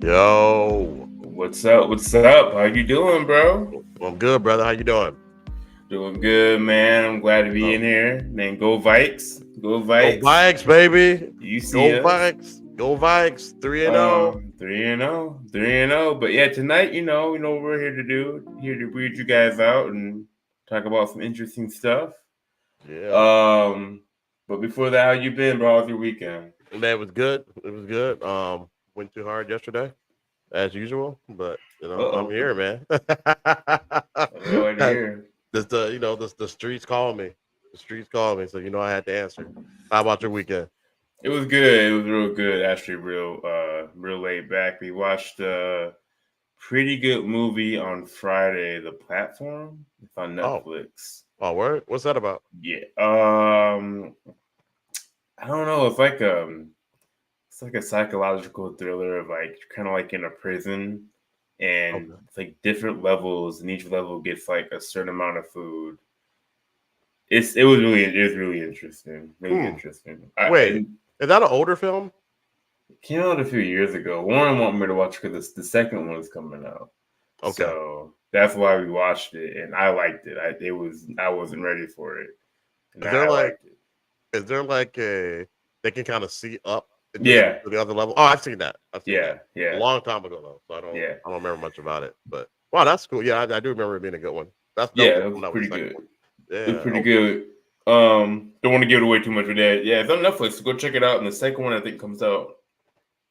Yo, What's up? What's up? How you doing, bro? I'm good, brother. How you doing? Doing good, man. I'm glad to be Oh, in here. Man, go Vikes. Go go Vikes. Vikes, baby. You see Go us. Vikes. Go Vikes. 3-0. 3-0. 3-0. But yeah, tonight, what we're here to do. Here to weird you guys out and talk about some interesting stuff. Yeah, Um, but before that, how you been, bro? How's your weekend? man, it was good. It was good. Went too hard yesterday, as usual, but I'm Uh-oh. here, man. That's all I hear. The streets call me. The streets call me, so I had to answer. How about your weekend? It was good. It was real good. Actually, real laid back. We watched pretty good movie on Friday, The Platform. It's on Oh, Netflix. oh, word. What's that about? Yeah. I don't know. It's like a psychological thriller of like kind of like in a prison, and Okay. it's like different levels, and each level gets like a certain amount of food. It was really interesting. Really Hmm. interesting. Wait, is that an older film? It came out a few years ago. Warren wanted me to watch because the second one's coming out. Okay. So that's why we watched it, and I liked it. I wasn't ready for it, and Is there I like liked it. Is there like a they can kind of see up and just Yeah, to the other level? Oh, I've seen that. I've seen that yeah, a yeah, long time ago though, so I don't yeah, I don't remember much about it. But wow, that's cool. Yeah, I do remember it being a good one. That's dope. yeah. They're It was coming out with the pretty second good. one. It was Yeah. pretty Okay. good. Don't want to give away too much of that. Yeah, it's on Netflix. So go check it out. And the second one I think comes out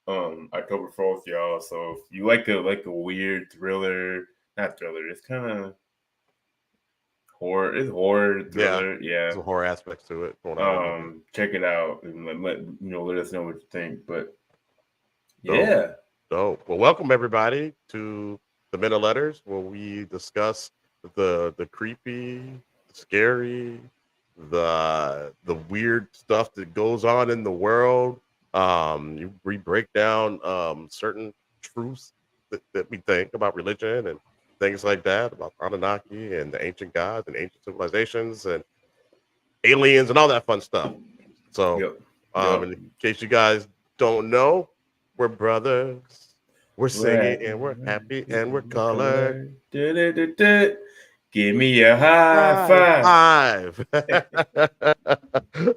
October 4th, y'all. So if you like a weird thriller, not thriller, it's kind of horror. It's horror Yeah. thriller. Yeah. Some horror aspects to it from what I remember. Check it out and let us know what you think. But Dope. yeah, Dope. Well, welcome everybody to the Men of Letters, where we discuss the creepy, the scary, the weird stuff that goes on in the world. We break down certain truths that we think about religion and things like that, about Anunnaki and the ancient gods and ancient civilizations and aliens and all that fun stuff. So, yep, yep. in case you guys don't know, we're brothers. We're We're singing and we're happy and we're at colored. color. Give me a high High five. five.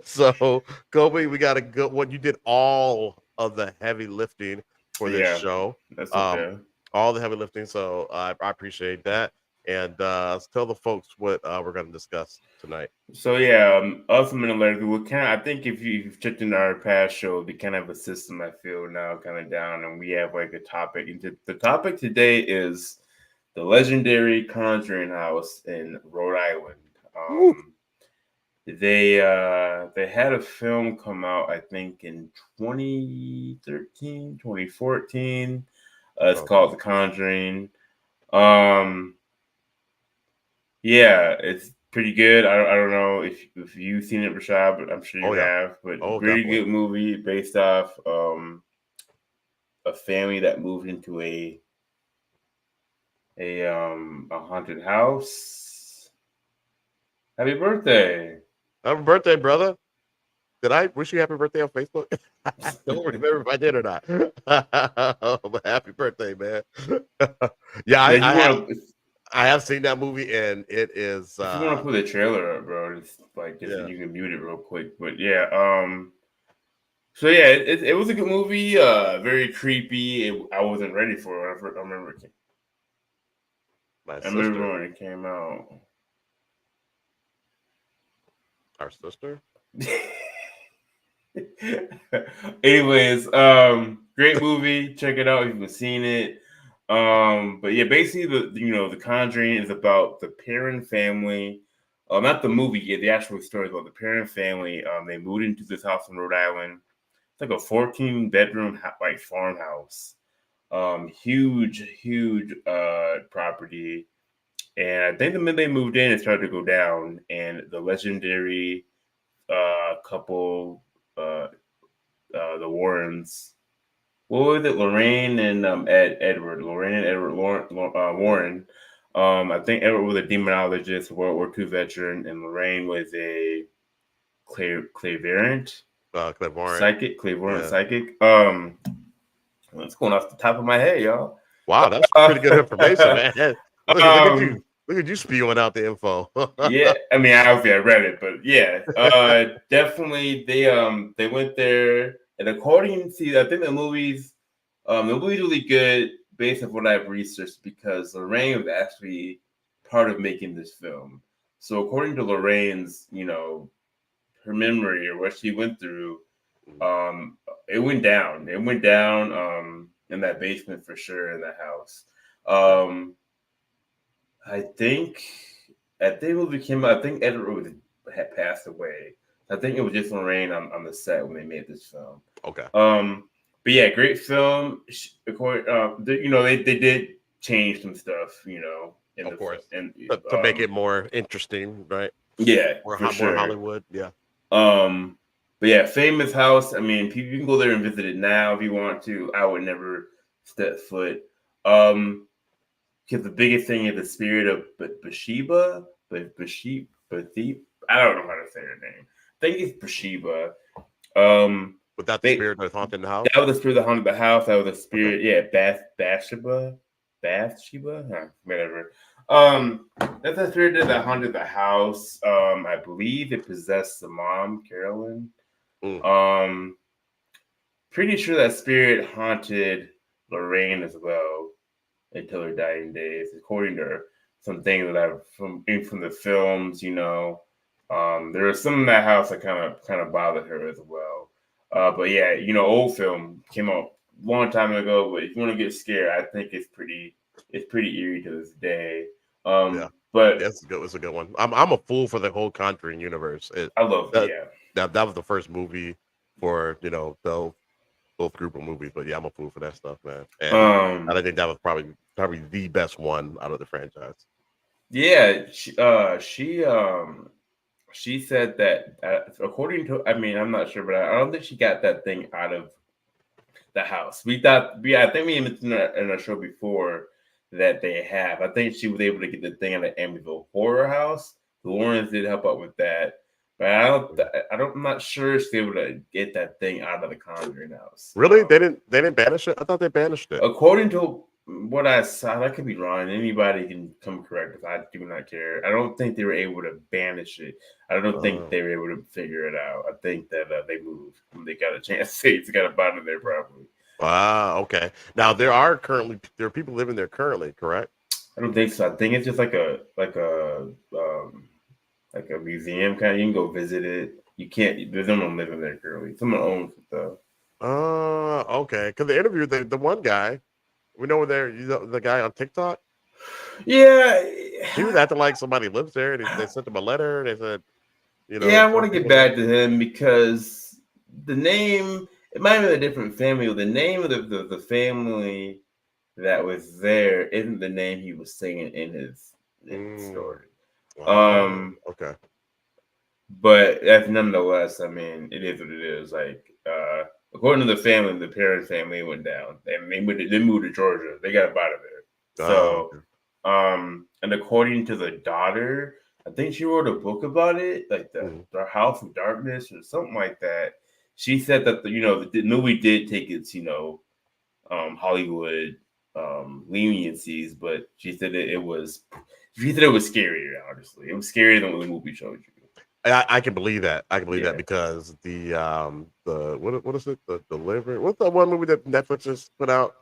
So, Kobe, we got a good one. You did all of the heavy lifting for this Yeah, show. that's Um, okay. all the heavy lifting. So I appreciate that. And let's tell the folks what we're going to discuss tonight. So yeah, us and Middle we kind of. I think if you've checked in our past show, we kind of have a system. I feel now kind of down, and we have like a topic. And the topic today is the legendary Conjuring House in Rhode Island. Woo. They had a film come out, I think, in 2013, 2014. It's Okay. called The Conjuring. Um, yeah, it's pretty good. I don't know if you've seen it, Rashad, but I'm sure Oh you yeah. have. But Oh, pretty definitely. good movie based off a family that moved into a haunted house. Happy birthday! Happy birthday, brother. Did I wish you happy birthday on Facebook? I don't remember if I did or not. But happy birthday, man. Yeah, Yeah, if you want to, I have seen that movie and it is if you want to put the trailer up, bro, just yeah. you can mute it real quick. But yeah, so yeah, it was a good movie. Very creepy. I wasn't ready for it. My I remember sister. when it came out. Our sister. Anyways, great movie. Check it out if you haven't seen it. But yeah, basically the Conjuring is about the Perrin family. Not the movie yet. The actual story is about the Perrin family. They moved into this house in Rhode Island. It's like a 14 bedroom like farmhouse. Huge property. And I think the minute they moved in, it started to go down. And the legendary couple, uh, the Warrens. What was it? Lorraine and Edward. Lorraine and Edward Warren. I think Edward was a demonologist, World War II veteran, and Lorraine was a clairvoyant Clairvoyant. psychic. Clairvoyant Yeah. psychic. It's going off the top of my head, y'all. Wow, that's pretty good information, man. Um, Look at you spewing out the info. yeah, I mean, obviously I read it, but yeah, definitely they went there, and according to I think the movie's really good based on what I've researched because Lorraine was actually part of making this film. So according to Lorraine's, her memory or what she went through, um, it went down. It went down in that basement for sure in that house. Okay. Um, I think at the movie came out, I think Edward had passed away. I think it was just Lorraine on the set when they made this film. Okay. But yeah, great film. They did change some stuff, in Of the course. and To make it more interesting, right? yeah, for More sure. Hollywood. Yeah. But yeah, famous house. I mean, people you can go there and visit it now if you want to. I would never step foot. Um, because the biggest thing is the spirit of Bathsheba, but Bathsheba, I don't know how to say her name. I think it's Bathsheba. Um, Without the they spirit that's haunting the house. that was the spirit that haunted the house. That was the Okay. spirit, yeah, Bathsheba, huh, whatever. That's the spirit that haunted the house. I believe it possessed the mom, Carolyn. Mm. Pretty sure that spirit haunted Lorraine as well until her dying days, according to some things that I've from the films. There was some in that house that kind of bothered her as well. But yeah, old film came out a long time ago. But if you want to get scared, I think it's pretty eerie to this day. Yeah. But Yeah, it's a good one. I'm a fool for the whole Conjuring universe. I love That yeah. that was the first movie for both group of movies. But yeah, I'm a fool for that stuff, man. And I think that was probably the best one out of the franchise. Yeah, she said that according to, I mean, I'm not sure, but I don't think she got that thing out of the house. I think we mentioned in our show before that they have. I think she was able to get the thing out of Amityville Horror House. The Warrens did help out with that, but I'm not sure she's able to get that thing out of the Conjuring House. Really? They didn't banish it? I thought they banished it. According to what I saw, I could be wrong. Anybody can come correct if I do not care. I don't think they were able to banish it. I don't think they were able to figure it out. I think that they moved when they got a chance. They got up out of there probably. Ah, okay. Now there are people living there currently, correct? I don't think so. I think it's just like a museum kind. You can go visit it. You can't. There's no one living there currently. Someone owns it though. Okay. Because they interviewed the one guy. We know there, the guy on TikTok. Yeah, He was acting like somebody lives there, and they sent him a letter. And they said, yeah. I want some to get people live. back to him because the name. It might have been a different family. The name of the family that was there isn't the name he was singing in his Mm. story. Oh, okay. But that's nonetheless, I mean, it is what it is. Like, according to the family, the parents' family went down. They moved to Georgia. They got up out of there. Oh, So, okay. and according to the daughter, I think she wrote a book about it, like Mhm. the House of Darkness or something like that. She said that the movie did take its Hollywood leniencies, but she said it was scarier. Honestly, it was scarier than what the movie showed you. I can believe that. I can believe that Yeah. because the what is it? The Deliver. What's the one movie that Netflix just put out?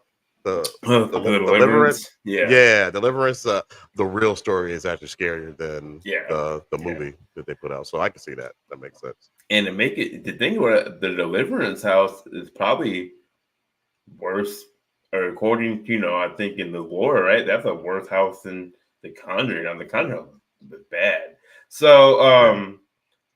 The Deliverance. Deliverance. Yeah. Yeah, Deliverance. The real story is actually scarier than Yeah. the Yeah. movie that they put out. So I can see that. That makes sense. And to make it, the thing where the Deliverance house is probably worse, or according to, I think in the lore, right? That's a worse house than the Conjuring. Now, the Conjuring was bad. So, Yeah.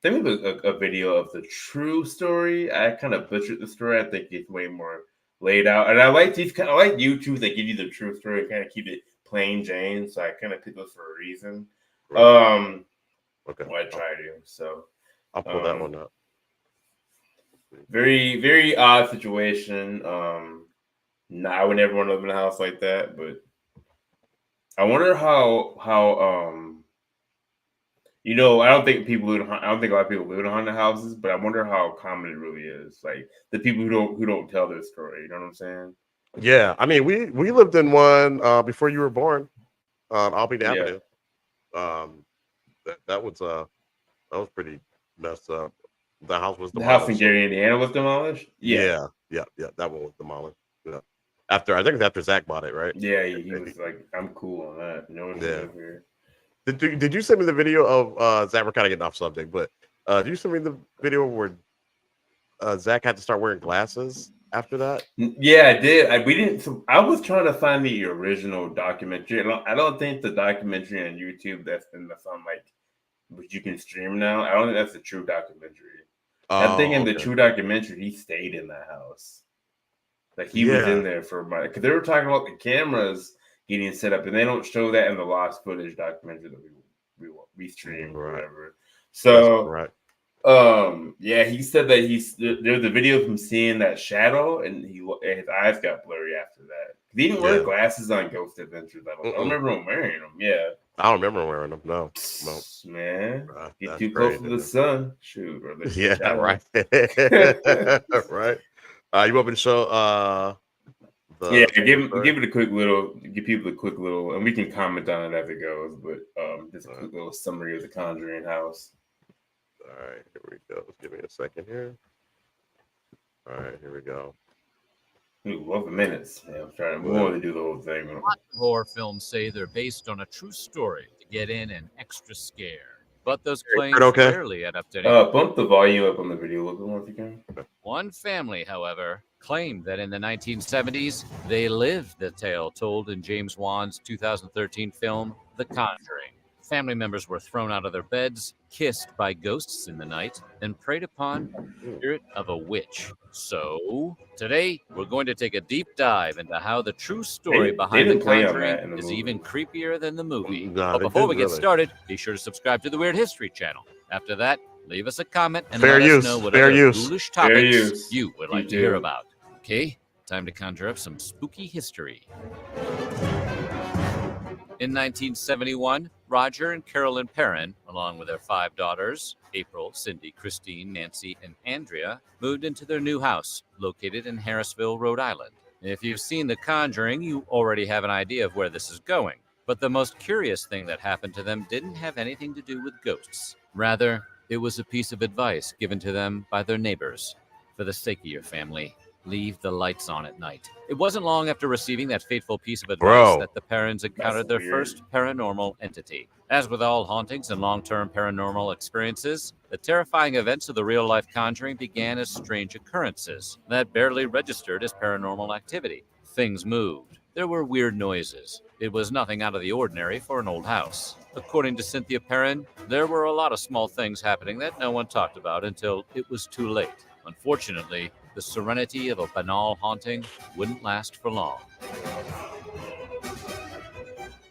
I think it was a video of the true story. I kind of butchered the story. I think it's way more laid out. And I like I like YouTubes that give you the true story and kind of keep it plain Jane. So I kind of picked those for a reason. Right. Okay. Well, I try to. So, I'll pull that um, one up. very, very odd situation. No, I would never want to live in a house like that. But I wonder how I don't think I don't think a lot of people live in haunted houses, but I wonder how common it really is. Like the people who don't tell their story. You know what I'm saying? Yeah, I mean, we lived in one before you were born on Albany Yeah, Avenue. Um, that was pretty messed up. The house was the house in demolished. So Gary, Indiana was demolished. Yeah, yeah, yeah, yeah, that one was demolished. Yeah, after I think it's after Zach bought it, right? yeah. He was like, "I'm cool on that. No one can Yeah. live here." Did you send me the video of Zach? We're kind of getting off subject, but did you send me the video where Zach had to start wearing glasses after that? Yeah, I did. We didn't. So I was trying to find the original documentary. I don't think the documentary on YouTube that's on like, which you can stream now. I don't think that's the true documentary. I think Oh, in the okay. true documentary, he stayed in that house. Like he was in Yeah. there for a month because they were talking about the cameras getting set up, and they don't show that in the lost footage documentary that we streamed or Right. whatever. That's So correct. yeah, he said that there's a video of him seeing that shadow, and his eyes got blurry after that. He didn't wear Yeah. glasses on Ghost Adventures. I don't remember him wearing them. Yeah, I don't remember wearing them. No, no. man, get That's too close to crazy, the man. sun, shoot, or the Yeah, shadow. right. Right. You want me to show Yeah, the full story? give people a quick little, and we can comment on it as it goes. But just a All right. quick little summary of the Conjuring House. All right, here we go. Just give me a second here. All right, here we go. Ooh, love the minutes. Yeah, I'm trying. We Well, want to do the whole thing. Horror films say they're based on a true story to get in an extra scare. But those claims okay. rarely add up to anything. Bump the volume up on the video a little bit more if you can. One family, however, claimed that in the 1970s, they lived the tale told in James Wan's 2013 film, The Conjuring. Family members were thrown out of their beds, kissed by ghosts in the night, and preyed upon by the spirit of a witch. So, today, we're going to take a deep dive into how the true story They behind The didn't play on Conjuring that in the is movie. even creepier than the movie. Nah, But they before we didn't get really. started, be sure to subscribe to the Weird History channel. After that, leave us a comment and Fair let use, us know what fair other use. foolish Fair topics use. you would You like to hear do. about. Okay, time to conjure up some spooky history. In 1971, Roger and Carolyn Perrin, along with their 5 daughters, April, Cindy, Christine, Nancy, and Andrea, moved into their new house, located in Harrisville, Rhode Island. If you've seen The Conjuring, you already have an idea of where this is going. But the most curious thing that happened to them didn't have anything to do with ghosts. Rather, it was a piece of advice given to them by their neighbors. For the sake of your family, leave the lights on at night. It wasn't long after receiving that fateful piece of advice that the parents encountered their weird. first paranormal entity. As with all hauntings and long-term paranormal experiences, the terrifying events of the real-life conjuring began as strange occurrences that barely registered as paranormal activity. Things moved. There were weird noises. It was nothing out of the ordinary for an old house. According to Cynthia Perrin, there were a lot of small things happening that no one talked about until it was too late. Unfortunately, the serenity of a banal haunting wouldn't last for long.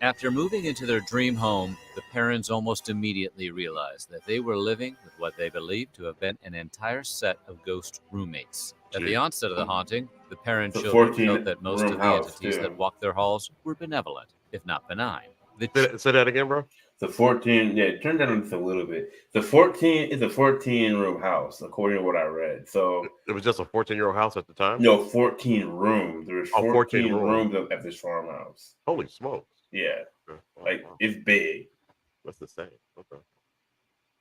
After moving into their dream home, the parents almost immediately realized that they were living with what they believed to have been an entire set of ghost roommates. At the onset of the haunting, the parent It's a children felt that 14 most of room the house, entities too. that walked their halls were benevolent, if not benign. Say that again, bro. The 14, yeah, turn down just a little bit. The 14 is a 14-room house, according to what I read. So, It was just a 14-year-old house at the time. no, 14 rooms. There's Oh, 14 rooms. rooms at this farmhouse. Holy smokes! Yeah, Okay. Wow, like wow. it's big. That's the same. Okay.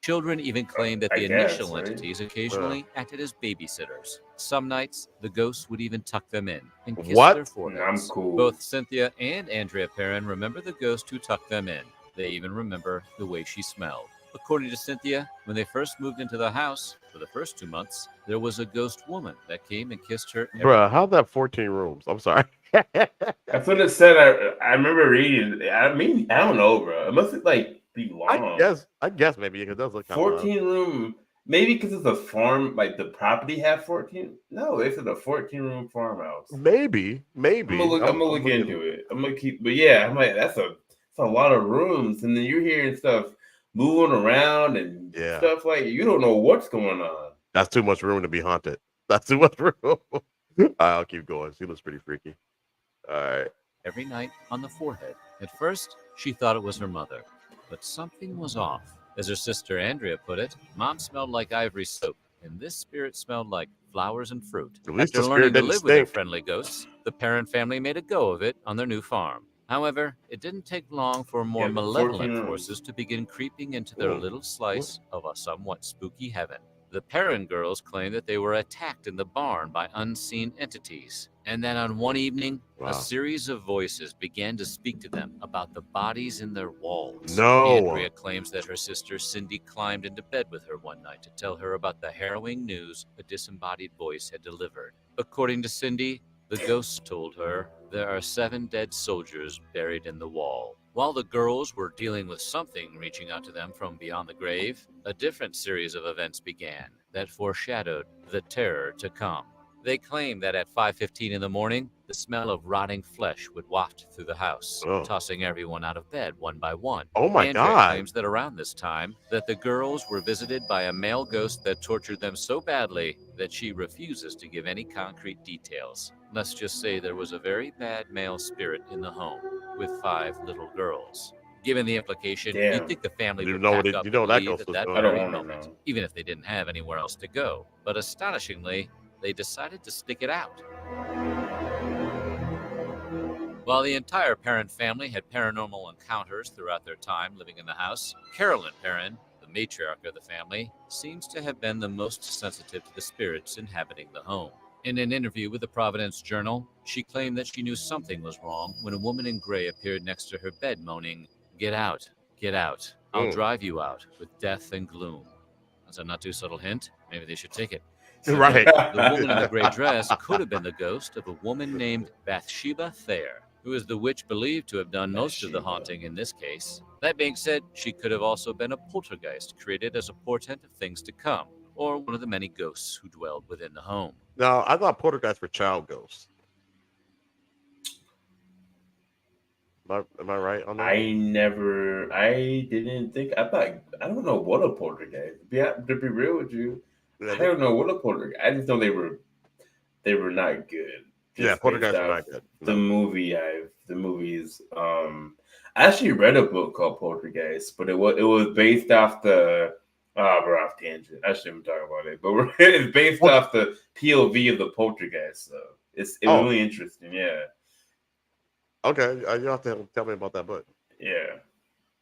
Children even claimed that I the guess, initial right? entities occasionally acted as babysitters. Some nights, the ghosts would even tuck them in and kiss What? their I'm foreheads. cool. Both Cynthia and Andrea Perrin remember the ghost who tucked them in. They even remember the way she smelled. According to Cynthia, when they first moved into the house, for the first 2 months, there was a ghost woman that came and kissed her every Bruh, how'd that 14 rooms? I'm sorry. That's what it said. I remember reading. I mean, I don't know, bro. It must like be long. I guess maybe it does look kind of 14 room. Maybe because it's a farm, like the property had 14. No, it's a 14-room farmhouse. maybe. I'm gonna look into it. I'm gonna keep, but yeah, I'm like, that's a lot of rooms, and then you're hearing stuff moving around and Yeah. stuff like you don't know what's going on. That's too much room to be haunted. That's too much room. I'll keep going. She looks pretty freaky. All right. every night on the forehead. At first, she thought it was her mother, but something was off. As her sister Andrea put it, Mom smelled like ivory soap, and this spirit smelled like flowers and fruit. At least After the learning spirit to didn't live with their stink. friendly ghosts, The Perrin family made a go of it on their new farm. However, it didn't take long for more Yeah, 14 malevolent rooms. forces to begin creeping into their Ooh. little slice of a somewhat spooky heaven. The Perrin girls claimed that they were attacked in the barn by unseen entities, and that on one evening, Wow. a series of voices began to speak to them about the bodies in their walls. No. Andrea claims that her sister Cindy climbed into bed with her one night to tell her about the harrowing news a disembodied voice had delivered. According to Cindy, the ghost told her there are 7 dead soldiers buried in the wall. While the girls were dealing with something reaching out to them from beyond the grave, a different series of events began that foreshadowed the terror to come. They claimed that at 5:15 in the morning, the smell of rotting flesh would waft through the house, Oh. tossing everyone out of bed one by one. Oh my Andrea God. claims that around this time, that the girls were visited by a male ghost that tortured them so badly that she refuses to give any concrete details. Let's just say there was a very bad male spirit in the home with 5 little girls. Given the implication, Damn. you'd think the family You would know pack what it- up you know and that leave ghost at was that doing. I don't very wanna moment, know. even if they didn't have anywhere else to go. But astonishingly, they decided to stick it out. While the entire Perrin family had paranormal encounters throughout their time living in the house, Carolyn Perrin, the matriarch of the family, seems to have been the most sensitive to the spirits inhabiting the home. In an interview with the Providence Journal, she claimed that she knew something was wrong when a woman in gray appeared next to her bed moaning, "Get out, get out. I'll drive you out with death and gloom." That's a not too subtle hint. Maybe they should take it. Right. The woman in the gray dress could have been the ghost of a woman named Bathsheba Thayer, who is the witch believed to have done most of the Bathsheba. haunting in this case. That being said, she could have also been a poltergeist created as a portent of things to come, or one of the many ghosts who dwelled within the home. Now, I thought poltergeists were child ghosts. Am I right on that? I didn't think, I don't know what a poltergeist. To be real with you, Yeah, I don't know what a poltergeist. I just know they were not good. yeah, Just poltergeists based are off not good. the No. movies. I actually read a book called Poltergeist, but it was based off the. We're off tangent. I shouldn't talk about it, but it's based What? off the POV of the poltergeist. So it was really interesting. Yeah, Okay, you have to tell me about that book. yeah.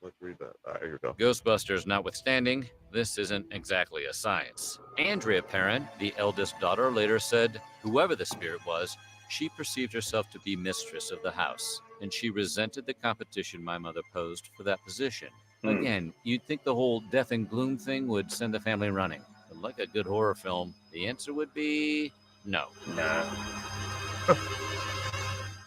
Let's read that. All right, here we go. Ghostbusters notwithstanding, this isn't exactly a science. Andrea Perrin, the eldest daughter, later said, whoever the spirit was, she perceived herself to be mistress of the house, and she resented the competition my mother posed for that position. Again, you'd think the whole death and gloom thing would send the family running. But like a good horror film, the answer would be no. Nah.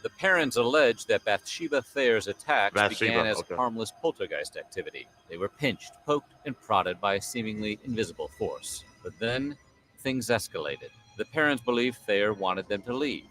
The parents alleged that Bathsheba Thayer's attacks Bathsheba, began as okay. harmless poltergeist activity. They were pinched, poked, and prodded by a seemingly invisible force. But then, things escalated. The parents believed Thayer wanted them to leave.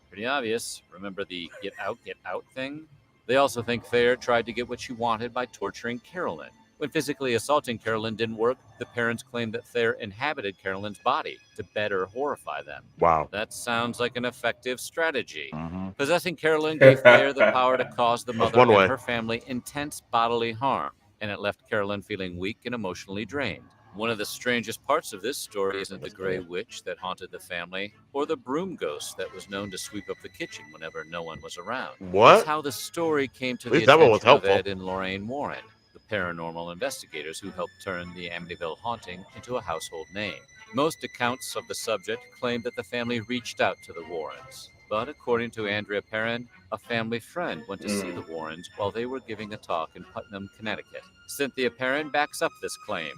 Pretty obvious. Remember the get out thing? They also think Thayer tried to get what she wanted by torturing Carolyn. When physically assaulting Carolyn didn't work, the parents claimed that Thayer inhabited Carolyn's body to better horrify them. Wow. That sounds like an effective strategy. Possessing Carolyn gave Thayer the power to cause the mother one way. and her family intense bodily harm, and it left Carolyn feeling weak and emotionally drained. One of the strangest parts of this story isn't the gray witch that haunted the family, or the broom ghost that was known to sweep up the kitchen whenever no one was around. What? It's how the story came to At the least that one was attention of helpful. Ed and Lorraine Warren, the paranormal investigators who helped turn the Amityville haunting into a household name. Most accounts of the subject claim that the family reached out to the Warrens. But according to Andrea Perrin, a family friend went to see the Warrens while they were giving a talk in Putnam, Connecticut. Cynthia Perrin backs up this claim,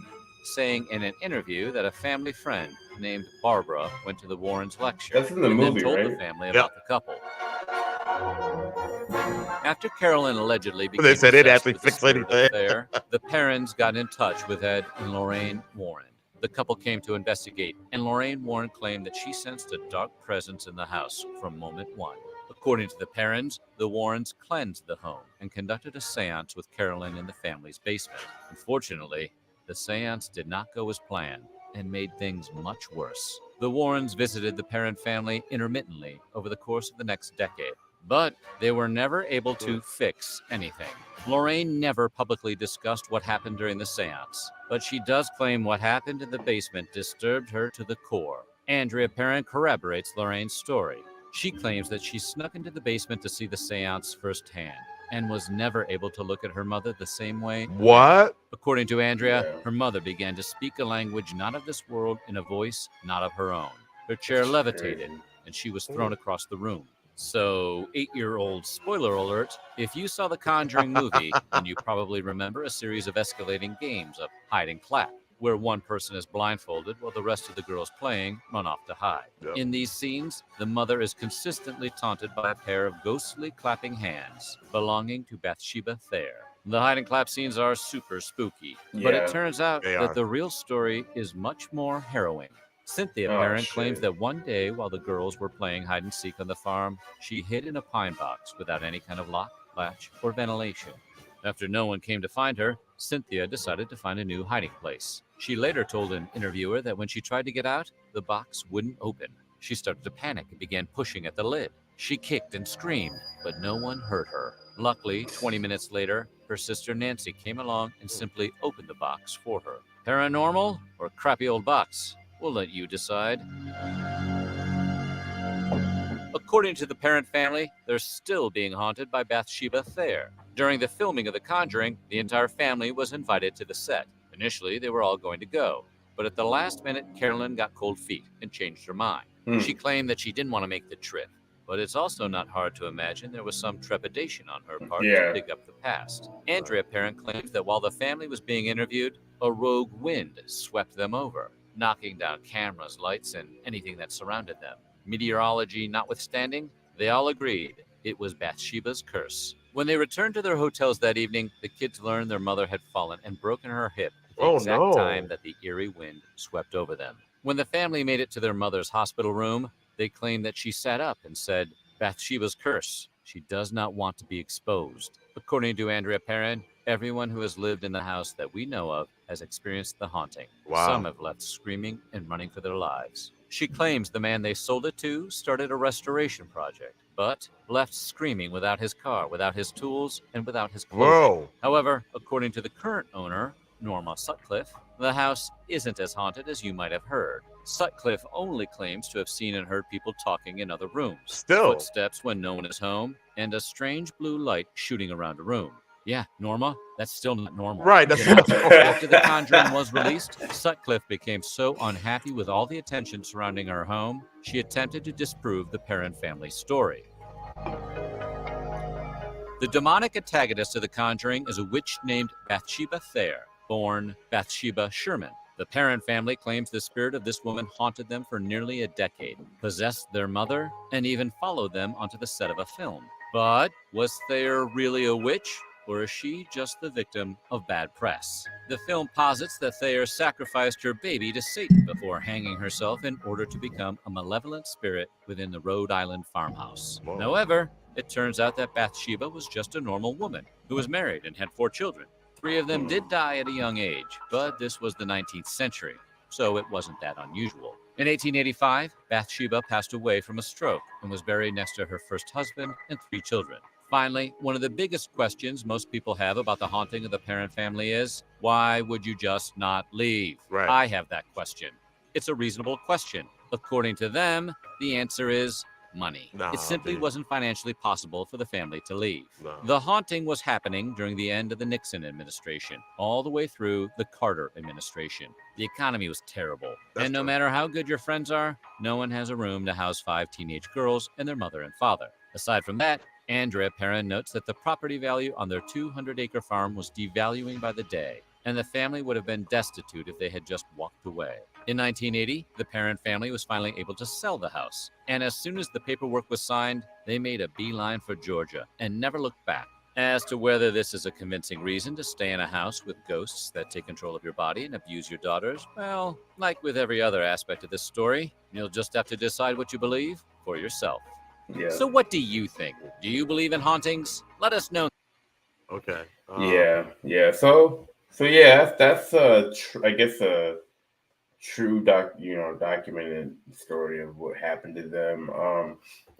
saying in an interview that a family friend named Barbara went to the Warrens' lecture That's in the and movie, then told right? the family about the couple. After Carolyn allegedly became They said it possessed actually with the fixed spirit of anything. Thayer, the parents got in touch with Ed and Lorraine Warren. The couple came to investigate, and Lorraine Warren claimed that she sensed a dark presence in the house from moment one. According to the parents, the Warrens cleansed the home and conducted a seance with Carolyn in the family's basement. Unfortunately, the seance did not go as planned and made things much worse. The Warrens visited the Perrin family intermittently over the course of the next decade, but they were never able to fix anything. Lorraine never publicly discussed what happened during the seance, but she does claim what happened in the basement disturbed her to the core. Andrea Perrin corroborates Lorraine's story. She claims that she snuck into the basement to see the seance firsthand and was never able to look at her mother the same way again. What? According to Andrea, Yeah. her mother began to speak a language not of this world in a voice not of her own. Her chair levitated, and she was thrown across the room. So, 8-year-old spoiler alert, if you saw the Conjuring movie, then you probably remember a series of escalating games of hide and clap, where one person is blindfolded while the rest of the girls playing run off to hide. Yep. In these scenes, the mother is consistently taunted by a pair of ghostly clapping hands belonging to Bathsheba Thayer. The hide and clap scenes are super spooky, but it Yeah. turns out They that are. the real story is much more harrowing. Cynthia Oh, Parent shit. claims that one day while the girls were playing hide and seek on the farm, she hid in a pine box without any kind of lock, latch, or ventilation. After no one came to find her, Cynthia decided to find a new hiding place. She later told an interviewer that when she tried to get out, the box wouldn't open. She started to panic and began pushing at the lid. She kicked and screamed, but no one heard her. Luckily, 20 minutes later, her sister Nancy came along and simply opened the box for her. Paranormal or crappy old box? We'll let you decide. According to the Parent family, they're still being haunted by Bathsheba Thayer. During the filming of The Conjuring, the entire family was invited to the set. Initially, they were all going to go, but at the last minute, Carolyn got cold feet and changed her mind. She claimed that she didn't want to make the trip, but it's also not hard to imagine there was some trepidation on her part Yeah. to dig up the past. Andrea Parent claims that while the family was being interviewed, a rogue wind swept them over, knocking down cameras, lights, and anything that surrounded them. Meteorology notwithstanding, they all agreed it was Bathsheba's curse. When they returned to their hotels that evening, the kids learned their mother had fallen and broken her hip at the Oh, exact no. time that the eerie wind swept over them. When the family made it to their mother's hospital room, they claimed that she sat up and said, "Bathsheba's curse. She does not want to be exposed." According to Andrea Perrin, everyone who has lived in the house that we know of has experienced the haunting. Wow. Some have left screaming and running for their lives. She claims the man they sold it to started a restoration project, but left screaming without his car, without his tools, and without his clothing. Whoa. However, according to the current owner, Norma Sutcliffe, the house isn't as haunted as you might have heard. Sutcliffe only claims to have seen and heard people talking in other rooms, Still. footsteps when no one is home, and a strange blue light shooting around a room. Yeah, Norma, that's still not normal. Right. That's You know? not After The Conjuring was released, Sutcliffe became so unhappy with all the attention surrounding her home, she attempted to disprove the Perrin family story. The demonic antagonist of The Conjuring is a witch named Bathsheba Thayer, born Bathsheba Sherman. The Perrin family claims the spirit of this woman haunted them for nearly a decade, possessed their mother, and even followed them onto the set of a film. But was Thayer really a witch? Or is she just the victim of bad press? The film posits that Thayer sacrificed her baby to Satan before hanging herself in order to become a malevolent spirit within the Rhode Island farmhouse. Whoa. However, it turns out that Bathsheba was just a normal woman who was married and had 4 children. 3 of them did die at a young age, but this was the 19th century, so it wasn't that unusual. In 1885, Bathsheba passed away from a stroke and was buried next to her first husband and 3 children. Finally, one of the biggest questions most people have about the haunting of the Perrin family is, why would you just not leave? Right. I have that question. It's a reasonable question. According to them, the answer is money. Nah, It simply dude. wasn't financially possible for the family to leave. No. The haunting was happening during the end of the Nixon administration, all the way through the Carter administration. The economy was terrible. That's and no true. matter how good your friends are, no one has a room to house 5 teenage girls and their mother and father. Aside from that, Andrea Perrin notes that the property value on their 200-acre farm was devaluing by the day, and the family would have been destitute if they had just walked away. In 1980, the Perrin family was finally able to sell the house, and as soon as the paperwork was signed, they made a beeline for Georgia and never looked back. As to whether this is a convincing reason to stay in a house with ghosts that take control of your body and abuse your daughters, well, like with every other aspect of this story, you'll just have to decide what you believe for yourself. Yeah. So what do you think? Do you believe in hauntings? Let us know. Okay. Yeah. So yeah, that's I guess a true documented story of what happened to them.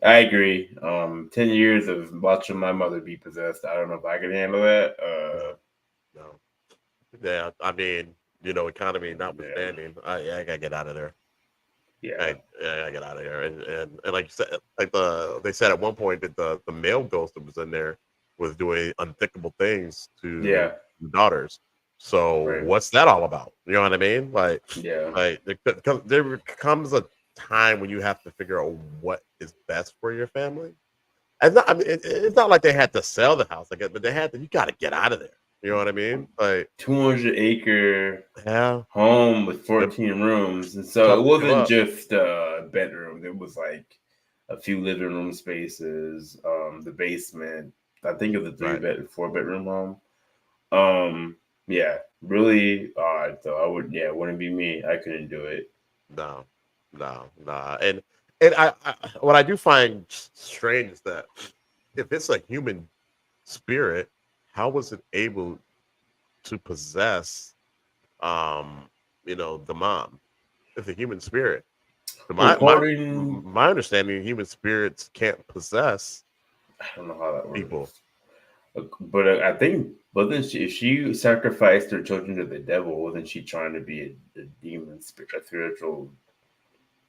I agree. 10 years of watching my mother be possessed. I don't know if I could handle that. No. Yeah. I mean, economy notwithstanding, I gotta get out of there. Yeah. I get out of here. And like you said, like they said at one point that the male ghost that was in there was doing unthinkable things to Yeah. the daughters. So Right. what's that all about? You know what I mean? Yeah. Like there comes a time when you have to figure out what is best for your family. And not, I mean, it's not like they had to sell the house, like, but they had to. You got to get out of there. You know what I mean? Like, 200-acre yeah, home with it 14 rooms, and so tough it to give wasn't up. just bedrooms. It was like a few living room spaces, the basement. I think it was a Right? 4 bedroom home. Yeah, really odd. So yeah, it wouldn't be me. I couldn't do it. No, no, nah. And what I do find strange is that if it's a human spirit, how was it able to possess, um, the mom? It's a human spirit. Well, My my according, my understanding, human spirits can't possess I don't know how that people. works, but I think wasn't she, if she sacrificed her children to the devil, wasn't she trying to be a demon, a spiritual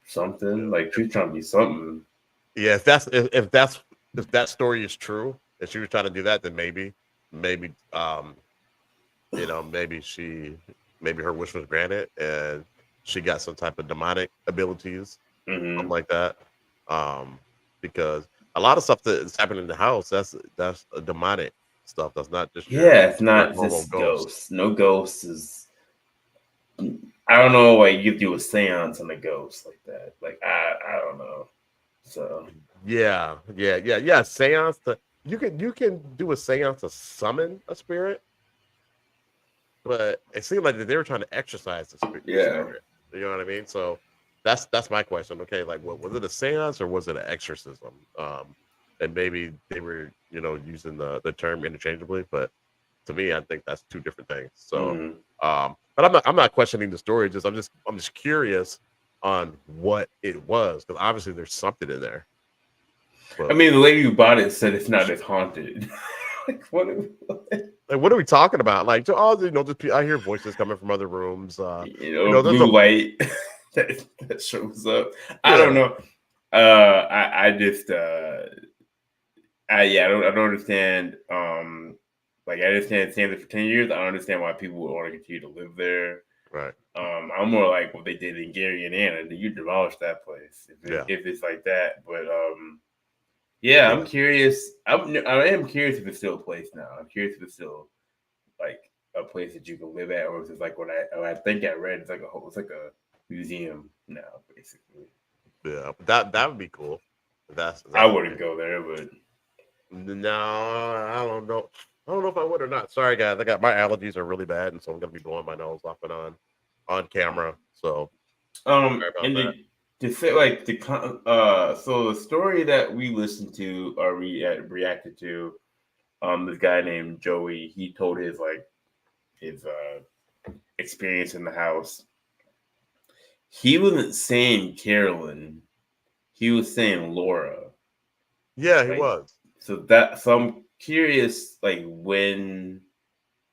something? Like she was trying to be something. Yeah, if that story is true, and she was trying to do that, then maybe maybe her wish was granted, and she got some type of demonic abilities, something Hmm. like that. Um, because a lot of stuff that is happening in the house, that's a demonic stuff. That's not just Yeah, it's your not normal just ghost. ghosts. No ghosts is. I don't know why you do a seance on a ghost like that. Like I don't know. So Yeah. Seance to you can do a seance to summon a spirit, but it seemed like that they were trying to exercise the yeah. spirit. You know what I mean? So that's my question. Okay, like what was it, a seance or was it an exorcism? And maybe they were using the term interchangeably, but to me, I think that's two different things. So, Hmm. but I'm not questioning the story. I'm just curious on what it was because obviously there's something in there. I But mean, the lady who bought it said it's not as haunted. Like what? like, what are we talking about? Like, I hear voices coming from other rooms. There's Blue a light that shows up. I don't yeah. know. I just I don't understand. Like I understand staying there for 10 years. I don't understand why people would want to continue to live there. Right. I'm more like what they did in Gary and Anna. You demolish that place Yeah. if it's like that. But yeah, I'm Yeah. curious. I am curious if it's still a place now. I'm curious if it's still like a place that you can live at, or is it like what I think I read? It's like a museum now, basically. Yeah. That would be cool. I That's the wouldn't case. go there, but No, I don't know. I don't know if I would or not. Sorry, guys. I got my allergies are really bad, and so I'm gonna be blowing my nose off and on camera. So sorry about and that. to say like so the story that we listened to or reacted to, this guy named Joey, he told his experience in the house. He wasn't saying Carolyn, he was saying Laura. Yeah, he Like was. so I'm curious like when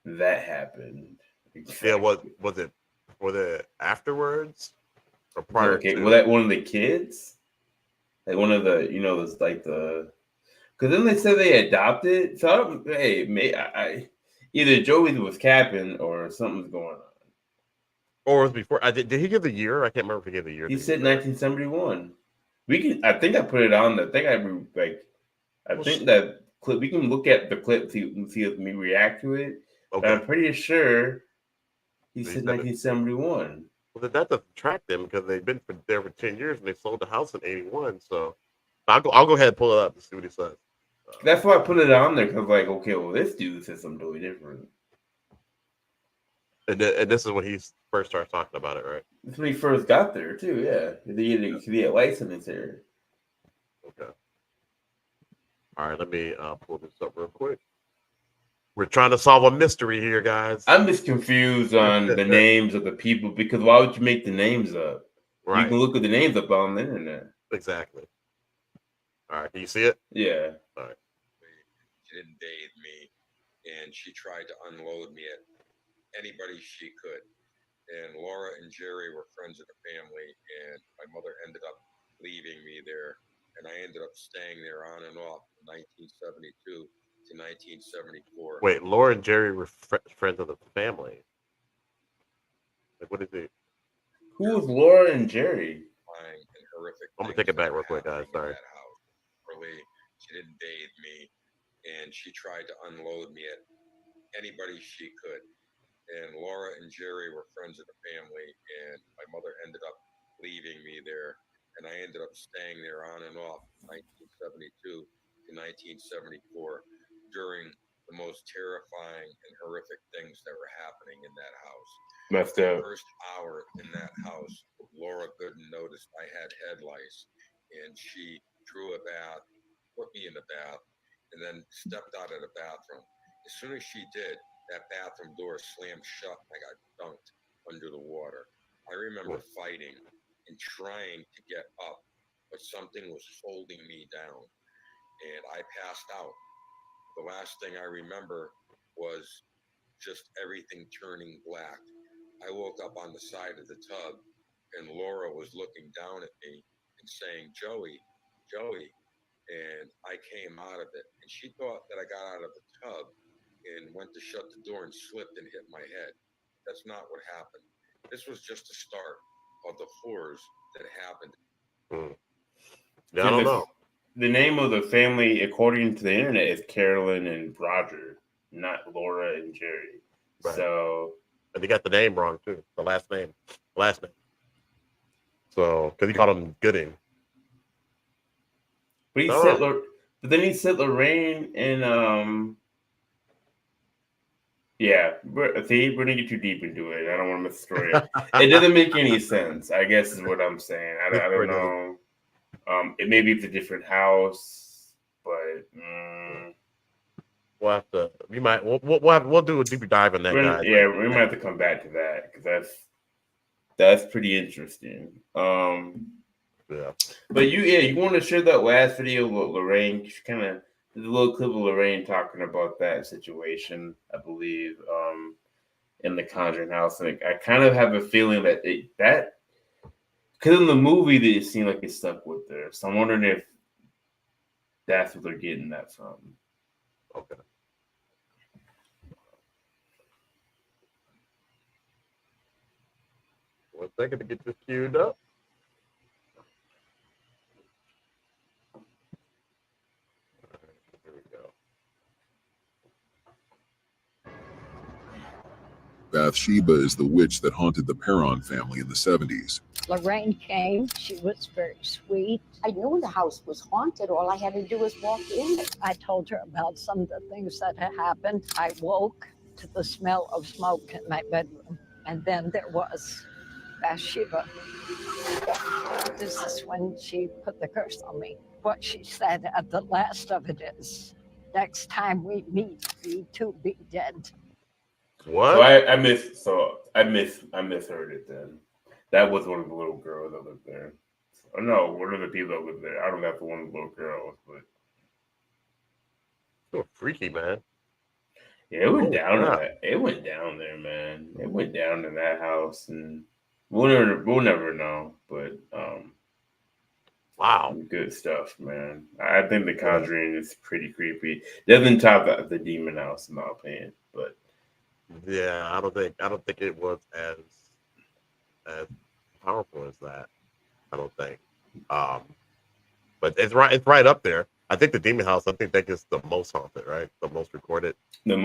that happened Yeah, exactly. was it afterwards or prior Okay, was to? that one of the kids? Like one of the those like the because then they said they adopted. So I don't, hey, I either Joey was capping or something's going on. Or was it before? Did he give the year? I can't remember if he gave the year He that he was said there. 1971. We can. I think I put it on. I think like. I Well, think that clip. We can look at the clip see if me react to it. But okay. I'm pretty sure he So he said said it. 1971. Well, then that doesn't track them because they've been there for 10 years and they sold the house in '81. So I'll go ahead and pull it up and see what he says. That's why I put it on there because like, okay, well, this dude said something totally different. And this is when he first started talking about it, right? That's when he first got there too. Yeah, he had license here. Okay. All right. Let me pull this up real quick. We're trying to solve a mystery here, guys. I'm just confused on the names of the people because why would you make the names up? You Right. can look at the names up on the internet. Exactly. All right. Can you see it? Yeah. All right. She didn't bathe me, and she tried to unload me at anybody she could. and Laura and Jerry were friends of the family, and my mother ended up leaving me there, and I ended up staying there on and off from 1972 to 1974. Wait, Laura and Jerry were friends of the family. Like, what is it? Who was Laura and Jerry? And horrific I'm gonna things take it that back were real quick, guys. happening in Sorry. that house. Really, she didn't bathe me, and she tried to unload me at anybody she could. And Laura and Jerry were friends of the family, and my mother ended up leaving me there, and I ended up staying there on and off 1972 to 1974 during the most terrifying and horrific things that were happening in that house. Messed The up. first hour in that house, Laura Gooden noticed I had head lice, and she drew a bath, put me in the bath, and then stepped out of the bathroom. As soon as she did, that bathroom door slammed shut. I got dunked under the water. I remember fighting and trying to get up, but something was holding me down, and I passed out. The last thing I remember was just everything turning black. I woke up on the side of the tub, and Laura was looking down at me and saying, Joey, Joey. And I came out of it, and she thought that I got out of the tub and went to shut the door and slipped and hit my head. That's not what happened. This was just the start of the horrors that happened. Yeah, I don't know. The name of the family, according to the internet, is Carolyn and Roger, not Laura and Jerry. Right. So, and they got the name wrong too. The last name. So, because he called him Gooding. But he said, but then he said Lorraine and yeah. See, we're gonna get too deep into it. I don't want to miss the story. It doesn't make any sense. I guess is what I'm saying. I don't know. It maybe it's a different house, but we'll have to. We'll do a deeper dive on that, guys. Yeah, we might have to come back to that because that's pretty interesting. Yeah. But you want to share that last video with Lorraine? Kind of a little clip of Lorraine talking about that situation, I believe, in the Conjuring House, and I kind of have a feeling that because in the movie they seem like it stuck with her, so I'm wondering if that's what they're getting that from. Okay. 1 second to get this queued up. Here we go. Bathsheba is the witch that haunted the Perron family in the 70s. Lorraine came. She was very sweet. I knew the house was haunted. All I had to do was walk in. I told her about some of the things that had happened. I woke to the smell of smoke in my bedroom. And then there was Bathsheba. This is when she put the curse on me. What she said at the last of it is, next time we meet, we too be dead. What? So I misheard it then. That was one of the little girls that lived there. Oh no, one of the people that lived there. I don't have the one of the little girls, but so freaky, man. Yeah, it went down to that. It went down there, man. It went down to that house, and we'll never know. But wow, good stuff, man. I think The Conjuring is pretty creepy. Doesn't top the Demon House, in my opinion, but yeah, I don't think it was as powerful as that. I don't think. But it's right up there. I think the Demon House, I think that is the most haunted, right? The most recorded. The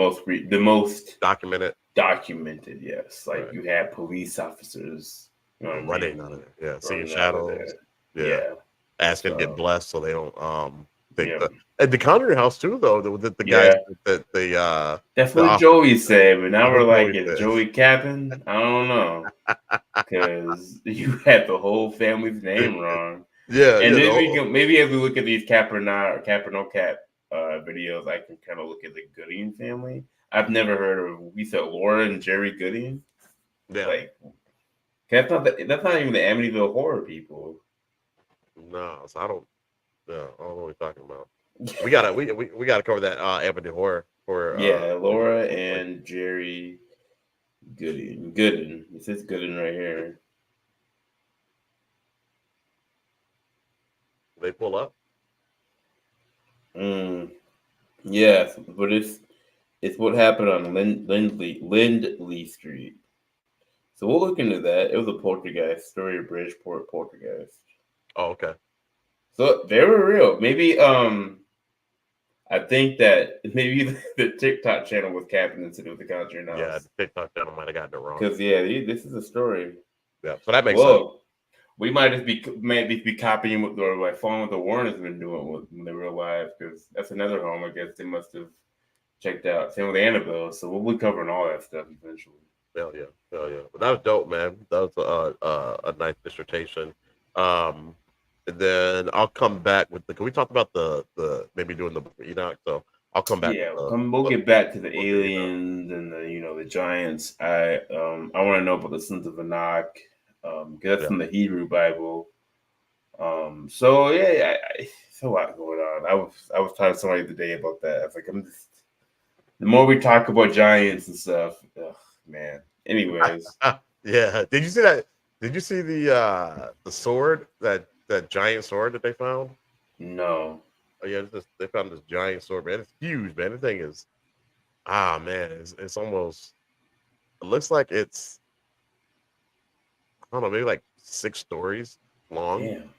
most documented. Documented, yes. Like you had police officers running out of there. Yeah, seeing shadows. Yeah. Asking to get blessed so they don't think and the Conjuring House too, though. The guys that that's what Joey said, but now we're like, is Joey capping? I don't know. Because you had the whole family's name wrong. Yeah, and then maybe as we look at these cap or no cap videos, I can kind of look at the Gooding family. I've never heard of. We said Laura and Jerry Gooding. Yeah, like that's not even the Amityville horror people. No, so I don't know what we're talking about. We gotta cover that Amityville horror for Laura and Jerry Gooden. It says Gooden right here. They pull up. Yes, but it's what happened on Lindley Street. So we'll look into that. It was a poltergeist story of Bridgeport poltergeist. Oh, okay. So they were real. Maybe I think that maybe the TikTok channel was capping into the Conjuring Yeah, House. the TikTok channel might have gotten it wrong. Because yeah, this is a story. Yeah, so that makes sense. We might just be copying what or like following what the Warrens have been doing when they were alive. Because that's another home. I guess they must have checked out. Same with Annabelle. So we'll be covering all that stuff eventually. Hell yeah, hell yeah. But that was dope, man. That was a nice dissertation. And then I'll come back with the. Can we talk about the maybe doing the Enoch? So I'll come back. Yeah, with we'll get back to the with the Enoch. aliens and the giants. I want to know about the sons of Anak, because that's from the Hebrew Bible. So yeah, it's a lot going on. I was talking to somebody today about that. I was like, the more we talk about giants and stuff, man. Anyways, Yeah. Did you see that? Did you see the sword that giant sword that they found? no. Oh yeah, they found this giant sword, man. It's huge, man. The thing is, man, it's almost. It looks like it's I don't know, maybe like 6 stories long. Damn.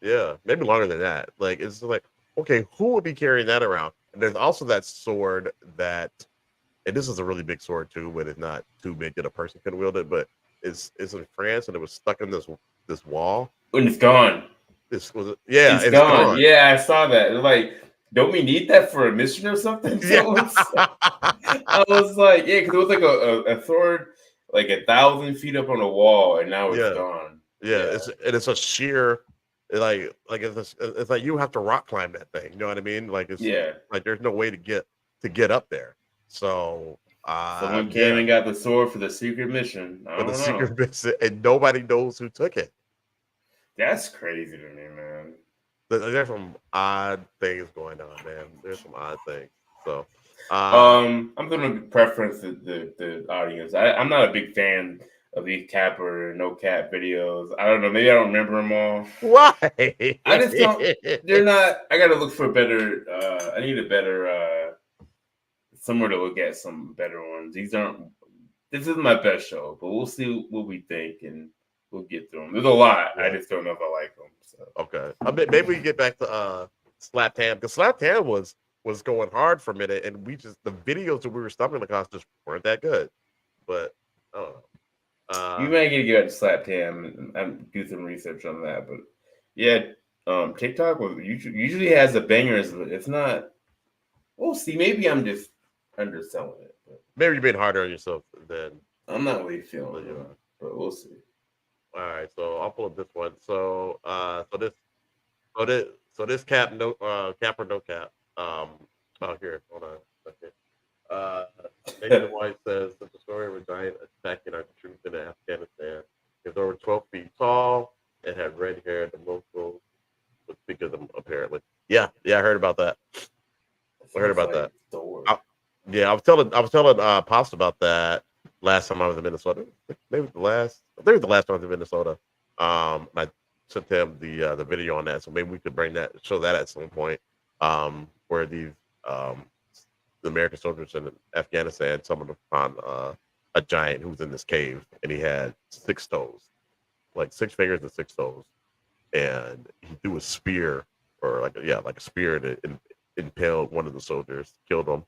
Yeah, maybe longer than that. Like it's like, okay, who would be carrying that around? And there's also that sword that, and this is a really big sword too, but it's not too big that a person can wield it. But it's in France and it was stuck in this wall. And it's gone. This was It's it's gone. gone. Yeah, I saw that. Like, don't we need that for a mission or something? Yeah. I was like, yeah, because it was like a sword like 1,000 feet up on a wall, and now it's Yeah. gone. Yeah, it's a sheer it's like you have to rock climb that thing. You know what I mean? Like it's like there's no way to get up there. So someone came and got the sword for the secret mission. I for the don't know. secret mission, and nobody knows who took it. That's crazy to me, man. There's some odd things going on, man. There's some odd things. So I'm gonna preference the audience. I'm not a big fan of these cap or no cap videos. I don't know. Maybe I don't remember them all. Why? I just don't. They're not. I gotta look for better. I need a better somewhere to look at some better ones. These aren't. This is my best show, but we'll see what we think and we'll get through them. There's a lot. Yeah. I just don't know if I like them. So. Okay. Maybe we can get back to Slap Tam, because Slap Tam was going hard for a minute, and the videos that we were stumbling across just weren't that good. But I don't know. You might get to get back to Slap Tam and do some research on that. But yeah, TikTok usually has the bangers, but it's not. We'll see. Maybe I'm just underselling it. But maybe you're being harder on yourself than I'm not really feeling it, but we'll see. All right, so I'll pull up this one. So this cap cap or no cap. Here, hold on. Okay. Nathan White says that the story of a giant attacking our troops in Afghanistan is over 12 feet tall and had red hair. The locals would speak of them apparently. Yeah, I heard about that. I heard about that. I was telling Pops about that last time I was in Minnesota. Maybe the last time I was in Minnesota. I sent him the video on that, so maybe we could show that at some point. Where these the American soldiers in Afghanistan stumbled upon a giant who was in this cave, and he had 6 toes, like 6 fingers and 6 toes, and he threw a spear like a spear and impaled one of the soldiers, killed him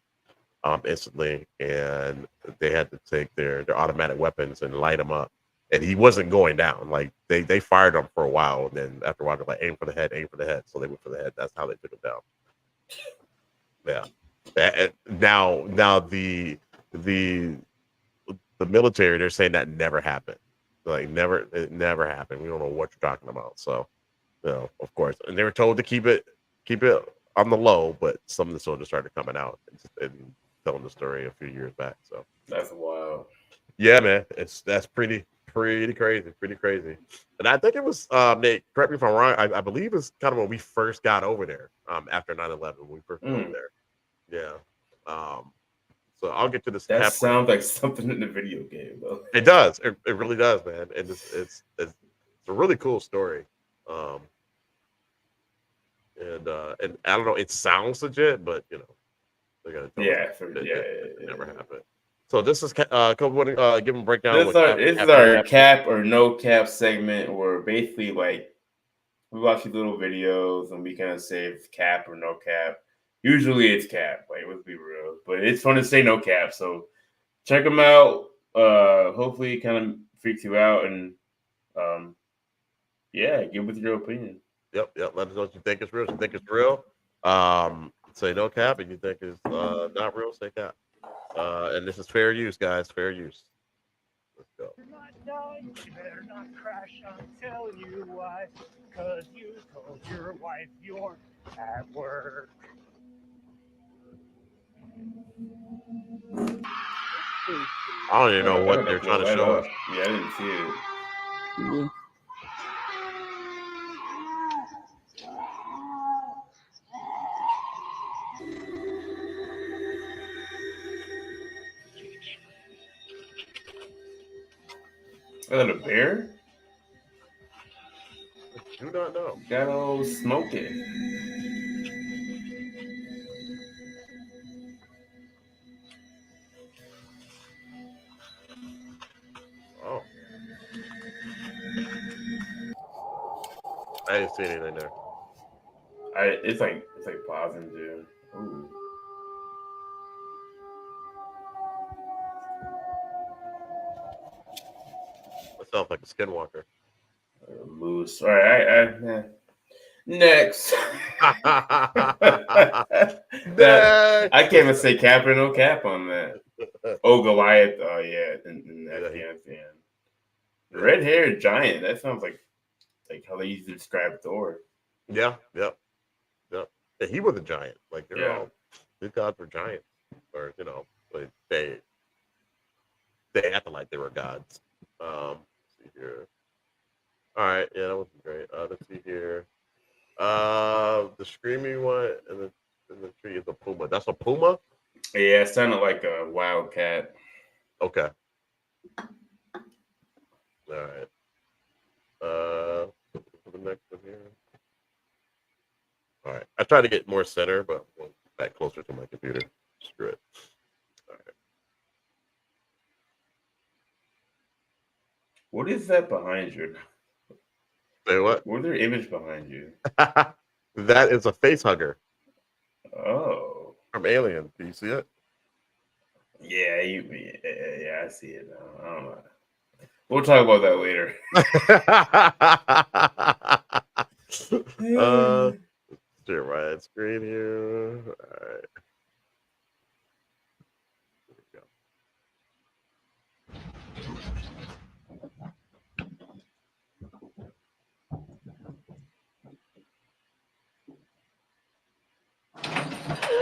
instantly, and they had to take their automatic weapons and light him up. And he wasn't going down. Like they fired him for a while, and then after a while they're like, aim for the head. So they went for the head. That's how they took him down. Yeah. Now the military, they're saying that never happened. Like it never happened. We don't know what you're talking about. So, of course, and they were told to keep it on the low, but some of the soldiers started coming out and telling the story a few years back. So that's wild. Yeah, man, that's pretty crazy. And I think it was Nate, correct me if I'm wrong. I believe it's kind of when we first got over there after 9/11 when we first got over there. Yeah. So I'll get to this. That cap sounds like something in the video game, though. It does. It really does, man. And it's a really cool story. And I don't know. It sounds legit, but you know, they gotta tell us it never happened. So this is give them a breakdown. This is our cap or no cap segment, where basically like we watch these little videos and we kind of say if it's cap or no cap. Usually it's cap. Like, let's be real, but it's fun to say no cap. So check them out. Hopefully it kind of freaks you out, and give with your opinion. Yep. Let us know what you think is real. If you think it's real, say no cap. If you think it's not real, say cap. And this is fair use, guys. Fair use. Let's go. You're not done. You better not crash. I'll tell you why. Because you told your wife you're at work. I don't even know what they're trying to show us. Yeah, I didn't see it. Is that a bear? I do not know. Got all smoking. Oh. I didn't see anything there. It's like pausing too. Ooh. That sounds like a skinwalker. Moose. All right. Next. I can't even say cap or no cap on that. Oh, Goliath. Oh, yeah. In Afghanistan. The red haired giant. That sounds like how they used to describe Thor. Yeah. And he was a giant. Like, they're all good gods were giants. Or, you know, like they acted like they were gods. Let's see here. All right, yeah, that was great. Let's see here. The screaming one in the tree is a puma. That's a puma? Yeah, it sounded like a wildcat. Okay. All right. The next one here. All right. I tried to get more center, but back closer to my computer. Screw it. All right. What is that behind you? Say what? What's their image behind you? That is a face hugger. Oh. From Alien. Do you see it? Yeah, I see it now. I don't know. We'll talk about that later. Share my screen here. All right. There we go.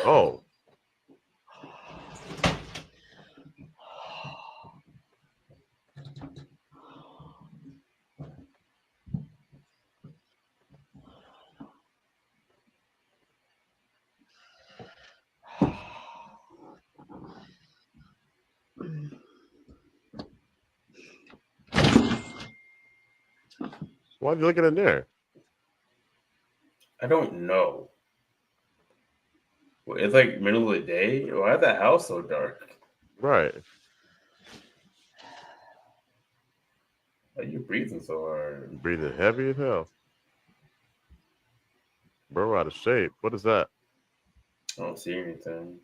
Oh. Why are you looking in there? I don't know. Well, it's like middle of the day. Why is that house so dark? Right. Why are you breathing so hard? Breathing heavy as hell. Bro, out of shape. What is that? I don't see anything.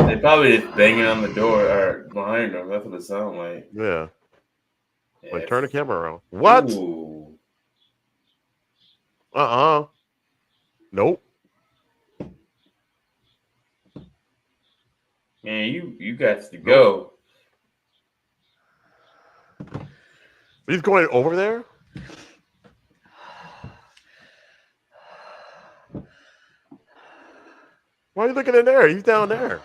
They probably just banging on the door or behind them. That's what it sounds like. Yeah. Like, turn the camera around. What? Ooh. Nope. Man, you got to go. He's going over there? Why are you looking in there? He's down there.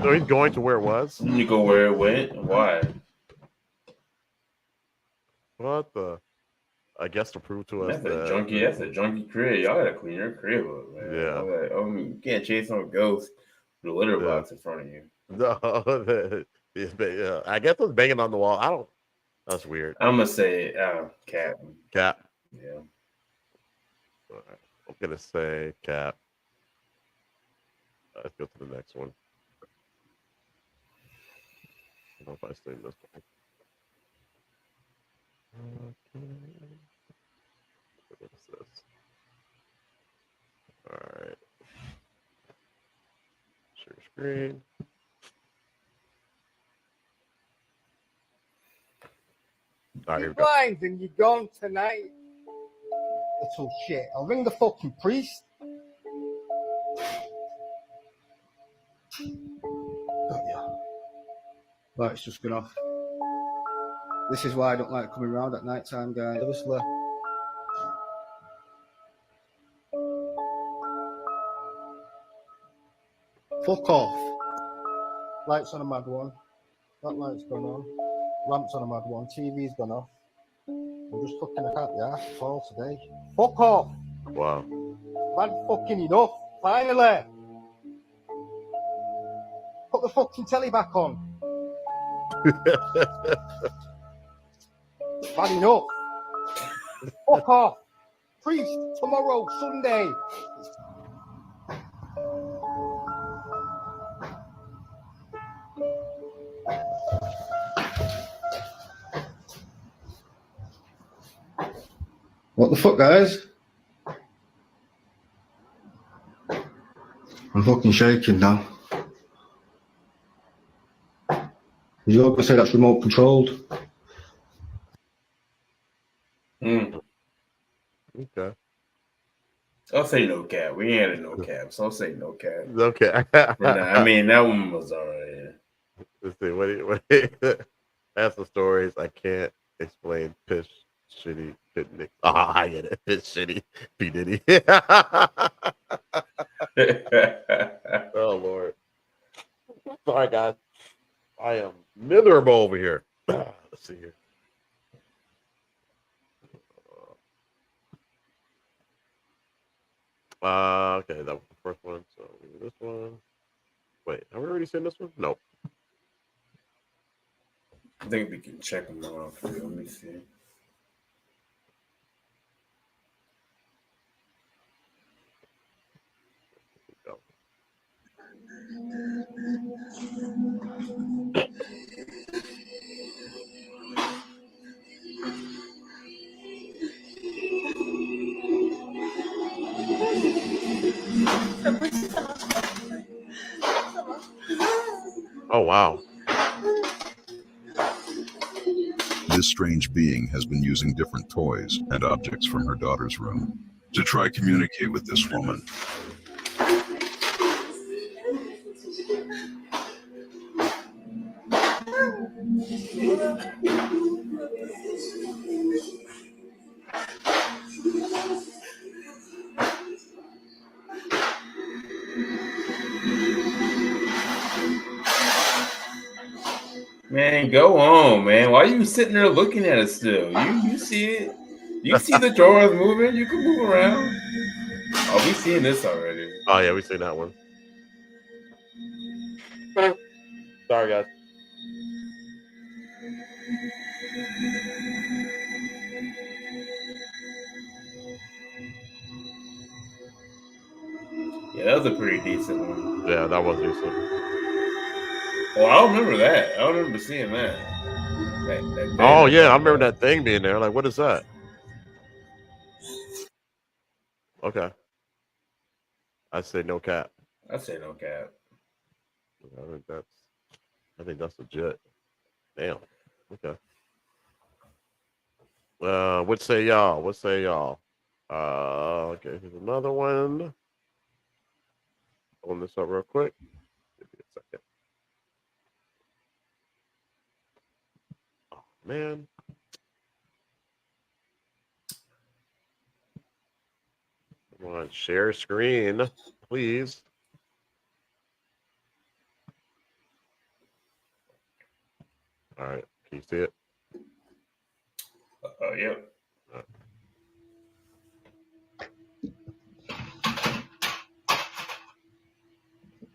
So he's going to where it was? You go where it went? Why? What the? I guess to prove to us That's a that junkie. That's a junkie crib. Y'all gotta clean your crib up, man. yeah. I mean, you can't chase no ghost with a litter Yeah. box in front of you. No, I guess it was banging on the wall. I don't. That's weird. I'm gonna say cat. Cat. Yeah. All right. I'm gonna say cat. Let's go to the next one. I don't know if I say this one. Okay. What is this? All right. Share screen. All right, here You we go. blind and you're gone tonight. Little shit. I'll ring the fucking priest. Oh, yeah. Right, it's just gone off. This is why I don't like coming around at night time, guys. Obviously. Fuck off. Lights on a mad one. That light's gone on. Lamps on a mad one. TV's gone off. I'm just fucking, I can't be arsed at all today. Fuck off. Wow. I've had fucking enough. Finally. Put the fucking telly back on. Bad enough. Fuck off. Priest, tomorrow, Sunday. What the fuck, guys? I'm fucking shaking now. You're going to say that's remote controlled? Okay. I'll say no cap. We ain't had a no cap, so I'll say no cap. Okay. I mean, that one was alright. Let's see. What? That's the stories I can't explain. Piss, shitty, picnic. Oh, I get it. Piss, shitty, P Diddy. Oh Lord. Sorry, guys. I am miserable over here. Let's see here. Okay, that was the first one. So this one. Wait, have we already seen this one? No. I think we can check them off. Let me see. Go. Oh wow. This strange being has been using different toys and objects from her daughter's room to try communicate with this woman. Man, go on, man. Why are you sitting there looking at it still? You see it. You see the drawers moving. You can move around. Oh, we seen this already. Oh yeah, we seen that one. Sorry, guys. Yeah, that was a pretty decent one. Yeah, that was decent. Well, I don't remember that. I don't remember seeing that. Oh yeah, I remember that thing being there. Like, what is that? Okay. I say no cap. I say no cap. I think that's legit. Damn. Okay. What say y'all? What say y'all? Okay, here's another one. Open this up real quick. Give me a second. Oh man. Come on, share screen, please. All right, can you see it? Yep.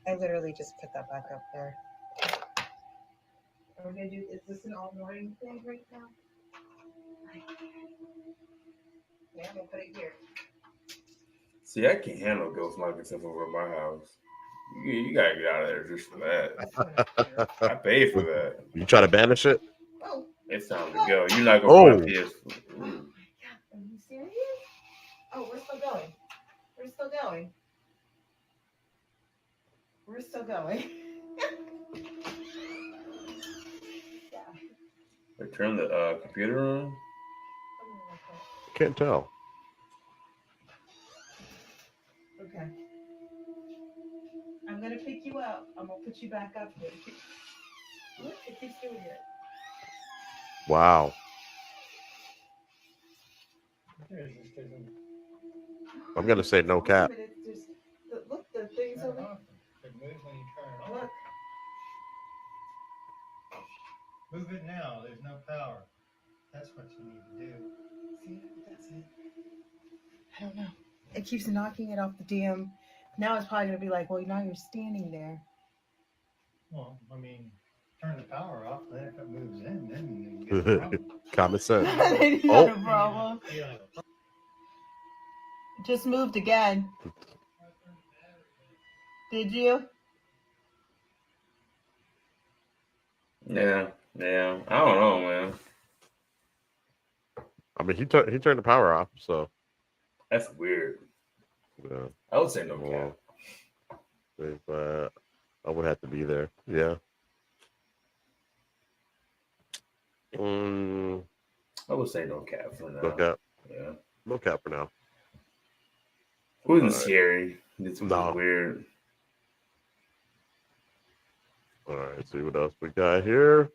I literally just put that back up there. Are we gonna do? Is this an all morning thing right now? Yeah, I'm gonna put it here. See, I can't handle ghost knocking stuff over my house. You gotta get out of there just for that. I paid for that. You try to banish it? Oh, it's time to go. You're not gonna buy PS4. Oh my God, are you serious? Oh, we're still going. We're still going. We're still going. They turn the computer on. Can't tell. Okay. I'm gonna pick you up. I'm gonna put you back up here. Look, it keeps doing it. Wow. I'm gonna say no cap. Look, the thing's over. It moves when you turn it on. Look. Move it now. There's no power. That's what you need to do. See, that's it. I don't know. It keeps knocking it off the damn. Now it's probably gonna be like, well, now you're standing there. Well, I mean, turn the power off. Then if it moves in, then you get a problem. Common sense. Then you got a problem. Just moved again. Did you? Yeah. I don't know, man. I mean, he turned the power off, so That's weird. yeah. I would say no cap. If, I would have to be there. Yeah. I would say no cap for now. No cap. Yeah. No cap for now. It wasn't scary. It's No. weird. All right, let's see what else we got here.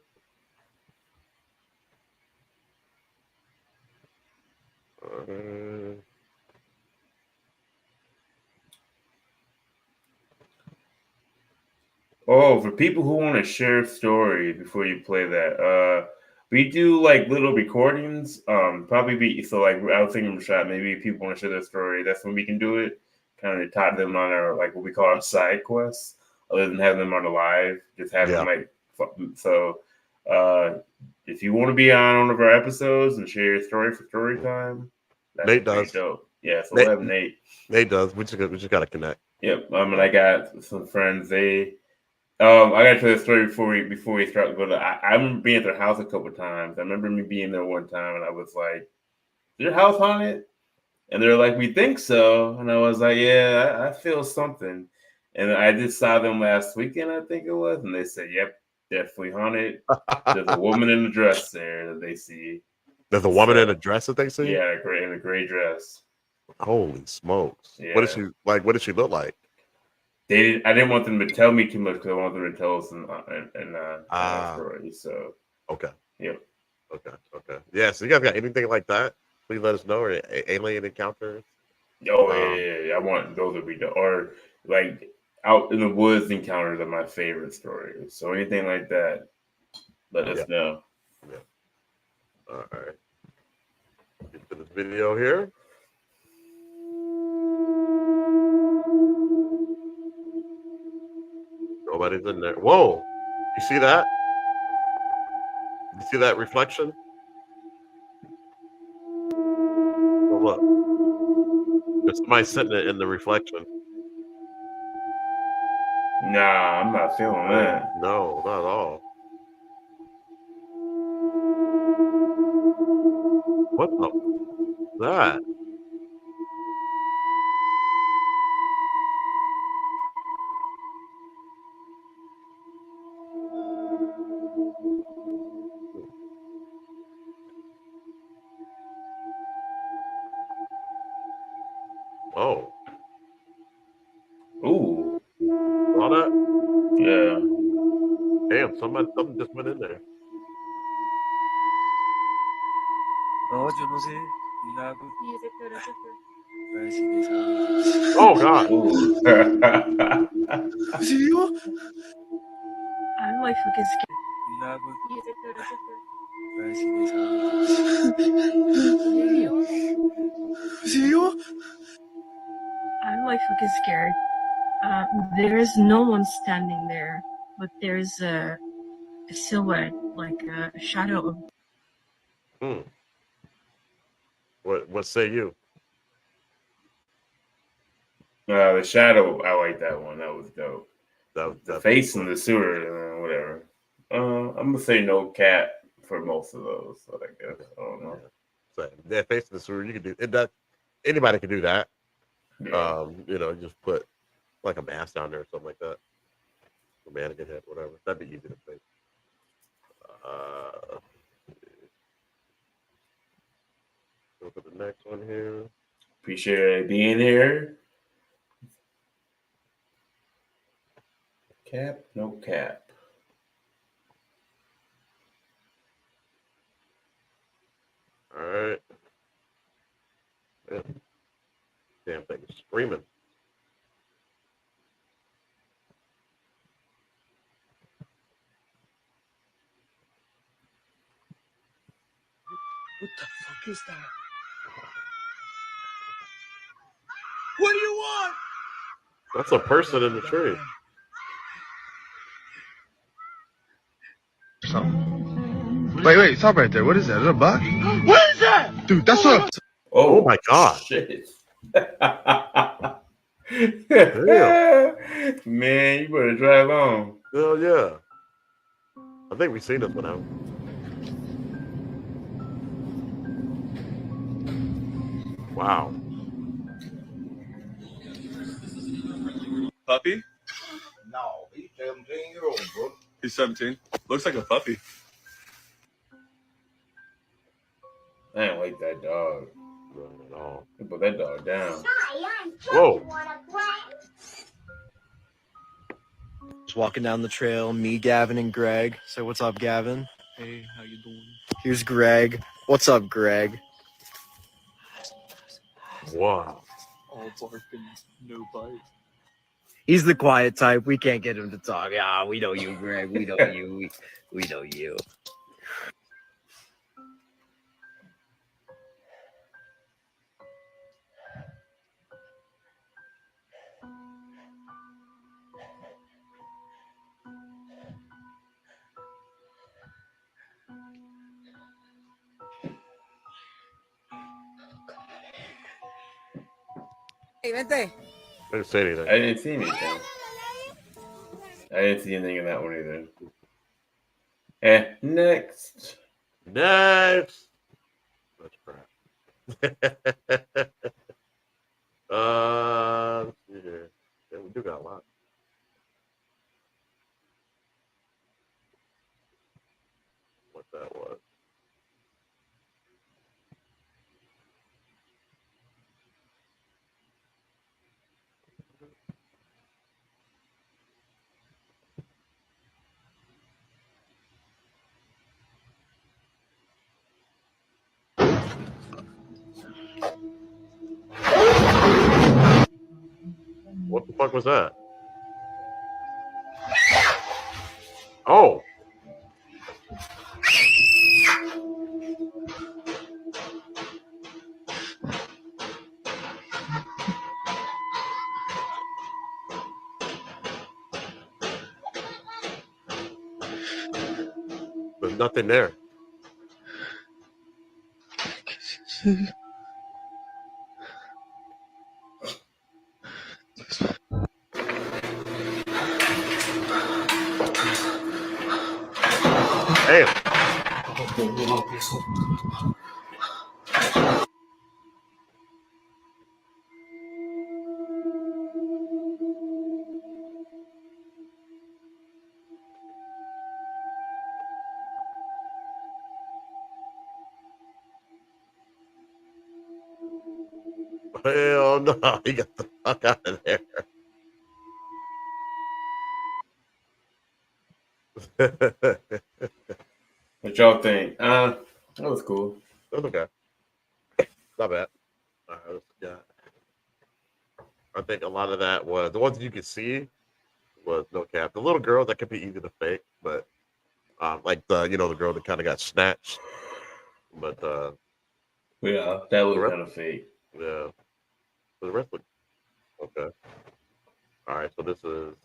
Oh, for people who want to share stories before you play that, we do like little recordings. Probably be so like I was thinking, shot maybe people want to share their story. That's when we can do it. Kind of top them on our like what we call our side quests, other than having them on the live. Just have them like so. If you want to be on one of our episodes and share your story for story time, that's Nate does. dope. Yeah, so we'll have Nate. Nate does. We just got to connect. Yep. And I got some friends. They. I got to tell the story before we start. But I remember being at their house a couple of times. I remember me being there one time, and I was like, "Is your house haunted?" And they're like, "We think so." And I was like, "Yeah, I feel something." And I just saw them last weekend, I think it was, and they said, "Yep, definitely haunted." There's a woman in a dress there that they see. There's a woman in a dress that they see? Yeah, in a gray dress. Holy smokes! Yeah. What did she like? What did she look like? I didn't want them to tell me too much because I want them to tell us in story. So okay. Yep. Okay. Yeah. So you guys got anything like that? Please let us know. Or alien encounters. Oh yeah. I want those to be or like out in the woods encounters are my favorite stories. So anything like that, let us know. Yeah. All right. Get to this video here. Nobody's in there. Whoa! You see that? You see that reflection? Oh, look. There's somebody sitting in the reflection. Nah, I'm not feeling that. No, not at all. What the? That? Oh. Ooh. Saw that? Yeah. Damn, something just went in there. Oh God. I'm like fucking scared. I'm like fucking scared. There is no one standing there, but there's a silhouette, like a shadow of. What say you? The shadow, I like that one. That was dope. That The face in the sewer, whatever. I'm gonna say no cat for most of those. So I guess I don't know. So that face in the sewer, you can do it. That anybody can do that. Yeah. Just put like a mask down there or something like that. A mannequin head, whatever. That'd be easy to fix. Go to the next one here. Appreciate being here. Cap, no cap. All right. Yeah. Damn thing is screaming. What the fuck is that? What do you want? That's a person in the tree. Wait, stop right there. What is that? Is that a bug? What is that? Dude, that's a... Oh my god. Shit. Damn. Man, you better drive on. Hell yeah. I think we've seen this one out. Wow. Puppy? No, he's 17-year-old, bro. He's 17. Looks like a puppy. I don't like that dog. Not at all. Put that dog down. Whoa. Just walking down the trail, me, Gavin, and Greg. So what's up, Gavin? Hey, how you doing? Here's Greg. What's up, Greg? Wow. All bark and no bite. He's the quiet type. We can't get him to talk. Ah, we know you, Greg. We know you. We know you. Hey, vente. I didn't say anything. I didn't see anything. I didn't see anything in that one either. Next. Next. That's crap. Let's see here. Yeah, we do got a lot. What that was. What the fuck was that? Oh. There's nothing there. Damn. Hell no. He got the fuck out of there. What y'all think? That was cool. That's okay. Not bad. Yeah. I think a lot of that was the ones you could see was no cap. The little girl that could be easy to fake, but Like the the girl that kind of got snatched, but Yeah, that was the rest, kind of fake. yeah, the rest looked okay. All right, so this is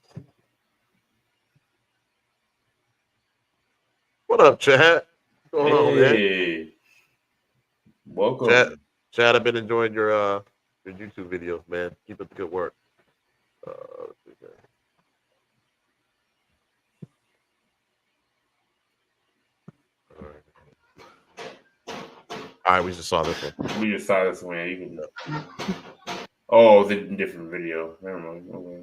what up, Chad? What's going on, man? Hey, welcome. Chad, I've been enjoying your YouTube videos, man. Keep up the good work. Let's see here. All right, we just saw this one. We just saw this one. You can. Oh, it's a different video. Never mind. Okay.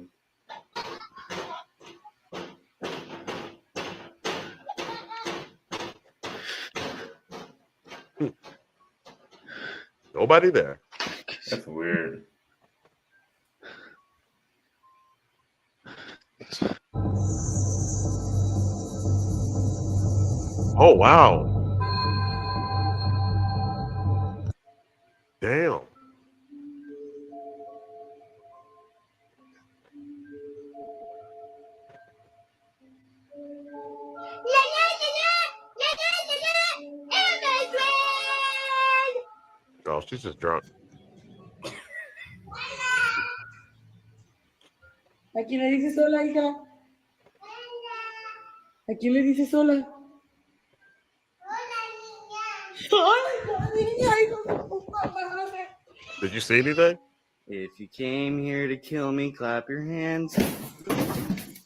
Nobody there. That's weird. Oh wow! Damn. Oh, she's just drunk. ¿A quién le dices hola, hija? ¿A quién le dices hola? Hola, niña, hijo de puta madre. Did you see anything? If you came here to kill me, clap your hands.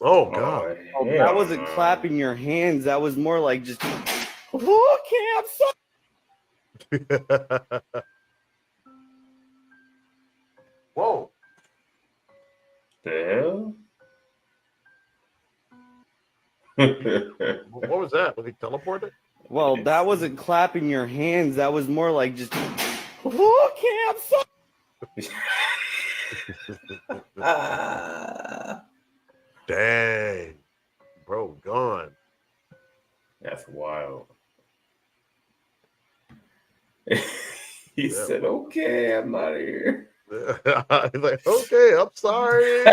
Oh God! Oh, that wasn't clapping your hands. That was more like just. Okay, I'm sorry. Whoa! The hell? What was that? Was he teleported? Well, that wasn't clapping your hands. That was more like just. Okay, I'm sorry. Dang, bro, gone. That's wild. He said, "Okay, I'm out of here." He's like, okay, I'm sorry.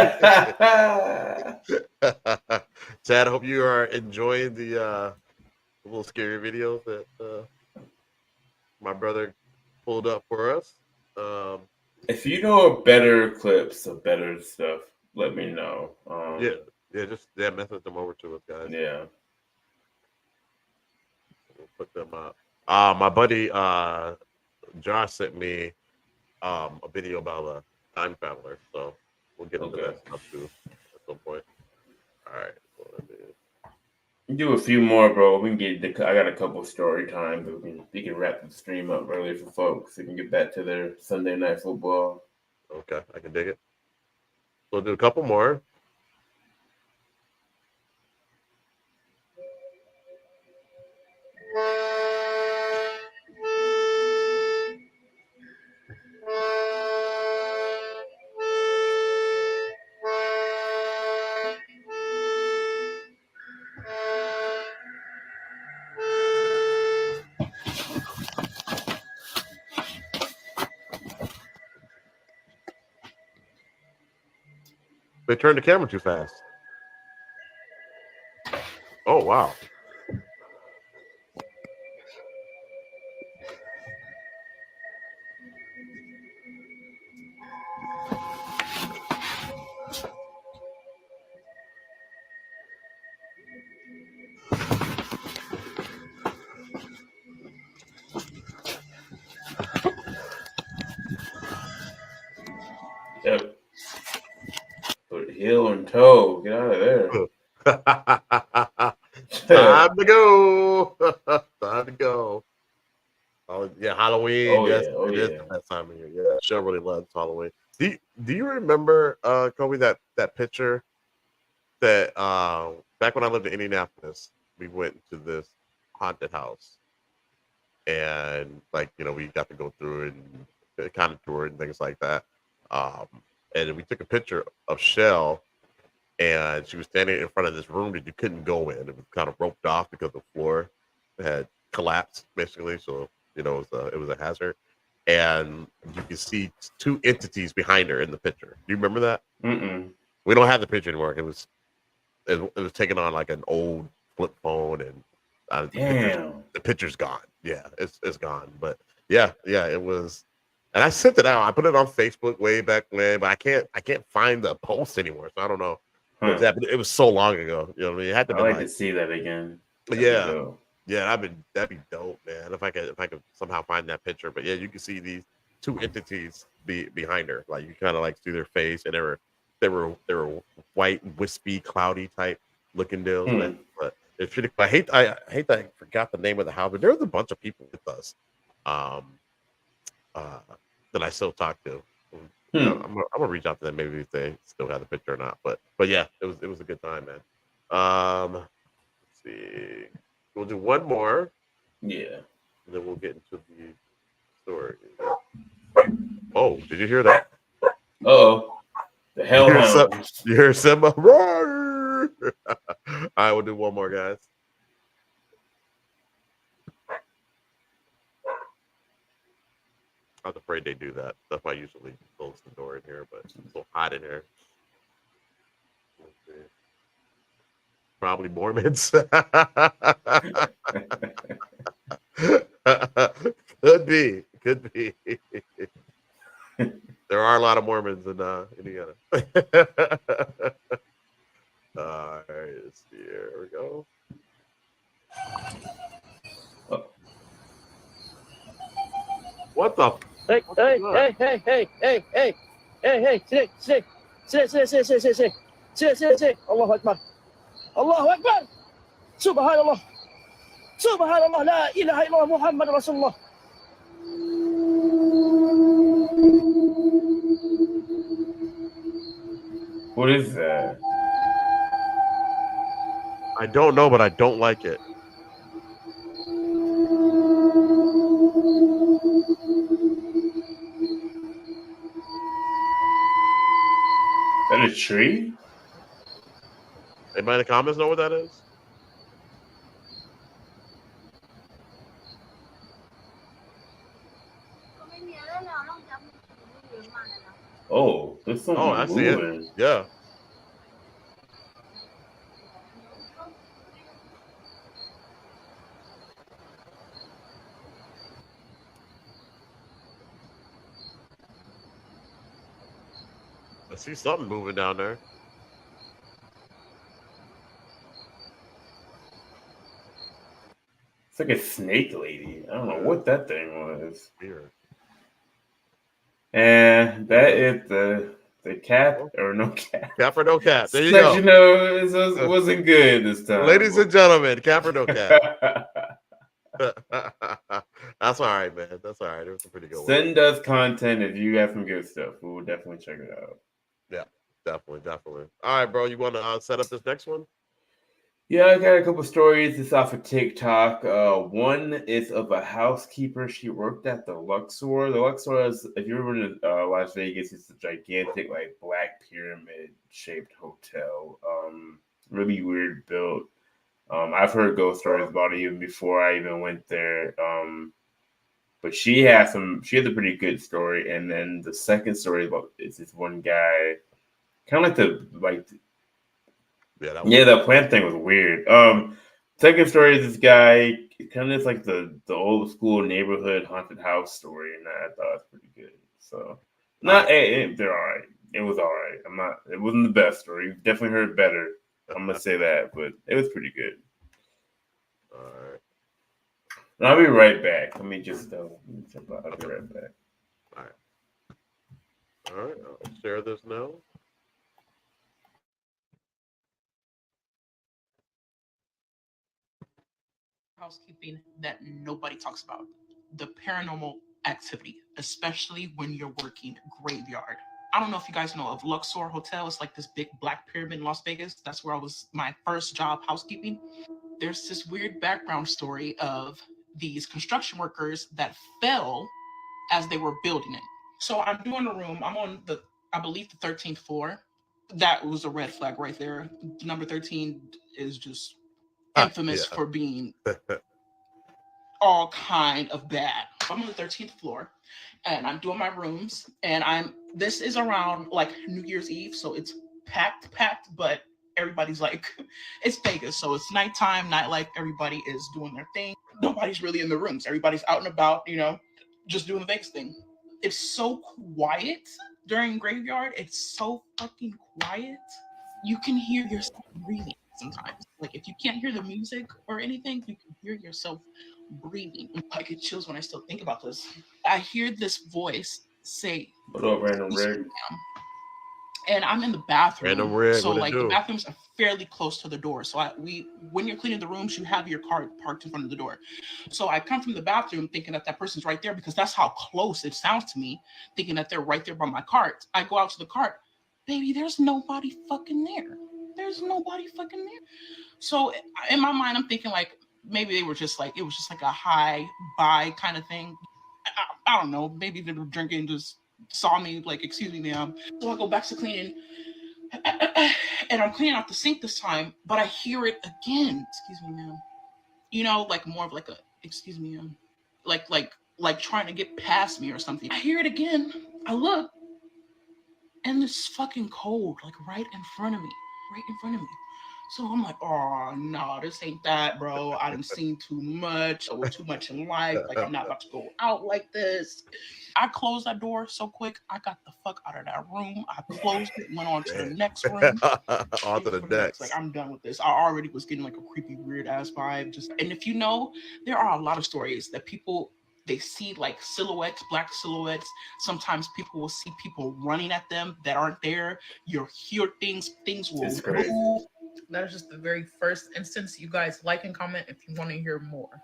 Chad, I hope you are enjoying the little scary videos that my brother pulled up for us. If you know of better clips of better stuff, let me know. Just message them over to us, guys. Yeah, we'll put them up. My buddy Josh sent me a video about a time traveler, so we'll get into that stuff too at some point. All right, so do a few more, bro. We can get. I got a couple story times. We can wrap the stream up early for folks. They can get back to their Sunday night football. Okay, I can dig it. We'll do a couple more. They turned the camera too fast. Oh, wow. Yep. Put heel and toe. Get out of there. Time to go. Time to go. Oh yeah, Halloween. Oh, yes, yeah. Oh, it is yeah. that time of year. Yeah, Shell really loves Halloween. Do you remember, Kobe, that picture that back when I lived in Indianapolis, we went to this haunted house, and we got to go through and kind of tour and things like that. And we took a picture of Shell, and she was standing in front of this room that you couldn't go in. It was kind of roped off because the floor had collapsed basically, so it was a hazard. And you can see two entities behind her in the picture. Do you remember that? Mm-mm. We don't have the picture anymore. It was taken on like an old flip phone, and Damn. The picture's gone. Yeah, it's gone. But yeah, it was. And I sent it out. I put it on Facebook way back when, but I can't find the post anymore. So I don't know what's happened. It was so long ago. You know what I mean? It had to I'd be like like to see that again. yeah, that'd be dope, man. If I could somehow find that picture. But yeah, you can see these two entities behind her. Like you kind of like see their face, and they were white, wispy, cloudy type looking deals, man. But it's pretty. I hate that I forgot the name of the house, but there was a bunch of people with us, um, that I still talk to. I'm gonna reach out to them maybe if they still have the picture or not. But yeah, it was a good time, man. Let's see. We'll do one more. Yeah. And then we'll get into the story. Oh, did you hear that? Oh, the hellhounds. You hear Simba? Roar! All right, we'll do one more, guys. I was afraid they do that. That's why I usually close the door in here, but it's so hot in here. Probably Mormons. Could be. There are a lot of Mormons in Indiana. All right, let's see. Here we go. What the? Hey, sit. Allahu Akbar. Allahu Akbar. Subhanallah. Subhanallah. La ilaha illallah Muhammad Rasulullah. What is that? I don't know, but I don't like it. Is that a tree? Anybody in the comments know what that is? Oh, there's something I see moving. it. Yeah. I see something moving down there. It's like a snake lady. I don't know what that thing was. Weird. And that is the cap or no cap. Cap or no cap. There you Let go. you know it wasn't good this time. Ladies and gentlemen, cap or no cap. That's all right, man. That's all right. It was a pretty good one. Send us content if you have some good stuff. We will definitely check it out. Yeah, definitely. All right, bro. You want to set up this next one? Yeah, I got a couple stories. It's off of TikTok. One is of a housekeeper. She worked at the Luxor. The Luxor is, if you ever in Las Vegas, it's a gigantic, like black pyramid shaped hotel. Really weird built. I've heard ghost stories about it even before I even went there. But she has a pretty good story. And then the second story is this one guy, kind of the plant thing was weird. Second story is this guy, kind of like the old school neighborhood haunted house story, and I thought it was pretty good. So, they're all right. It was all right. It wasn't the best story. You've definitely heard better. I'm gonna say that, but it was pretty good. All right. And I'll be right back. Let me just jump out. I'll be right back. All right. I'll share this now. Housekeeping that nobody talks about: the paranormal activity, especially when you're working graveyard. I don't know if you guys know of Luxor Hotel. It's like this big black pyramid in Las Vegas. That's where I was my first job housekeeping. There's this weird background story of these construction workers that fell as they were building it. So I'm doing a room. I'm on I believe the 13th floor. That was a red flag right there. Number 13 is just infamous for being all kind of bad. I'm on the 13th floor and I'm doing my rooms, and this is around like New Year's Eve, so it's packed, but everybody's like, it's Vegas, so it's nighttime, nightlife. Everybody is doing their thing. Nobody's really in the rooms. Everybody's out and about, you know, just doing the Vegas thing. It's so quiet during graveyard. It's so fucking quiet. You can hear yourself breathing sometimes. Like if you can't hear the music or anything, you can hear yourself breathing. I get chills when I still think about this. I hear this voice say, What up, Random Rig? And I'm in the bathroom. Random Rig, so what it like the do? bathrooms are fairly close to the door. So when you're cleaning the rooms, you have your car parked in front of the door. So I come from the bathroom thinking that person's right there because that's how close it sounds to me, thinking that they're right there by my cart. I go out to the cart, baby, there's nobody fucking there. There's nobody fucking there. So in my mind, I'm thinking like maybe they were just like, it was just like a high bye kind of thing. I don't know. Maybe they were drinking, just saw me like, excuse me, ma'am. So I go back to cleaning and I'm cleaning out the sink this time, but I hear it again. Excuse me, ma'am. You know, like more of like a, excuse me, ma'am. Like trying to get past me or something. I hear it again. I look and it's fucking cold, like right in front of me. So I'm like, oh no, this ain't that, bro. I done seen too much. I was too much in life. Like I'm not about to go out like this. I closed that door so quick. I got the fuck out of that room. I closed it, went on to the next room. On to the next. Like I'm done with this. I already was getting like a creepy, weird ass vibe. And if you know, there are a lot of stories that people, they see like silhouettes, black silhouettes. Sometimes people will see people running at them that aren't there. You'll hear things will move. That is just the very first instance. You guys like and comment if you want to hear more.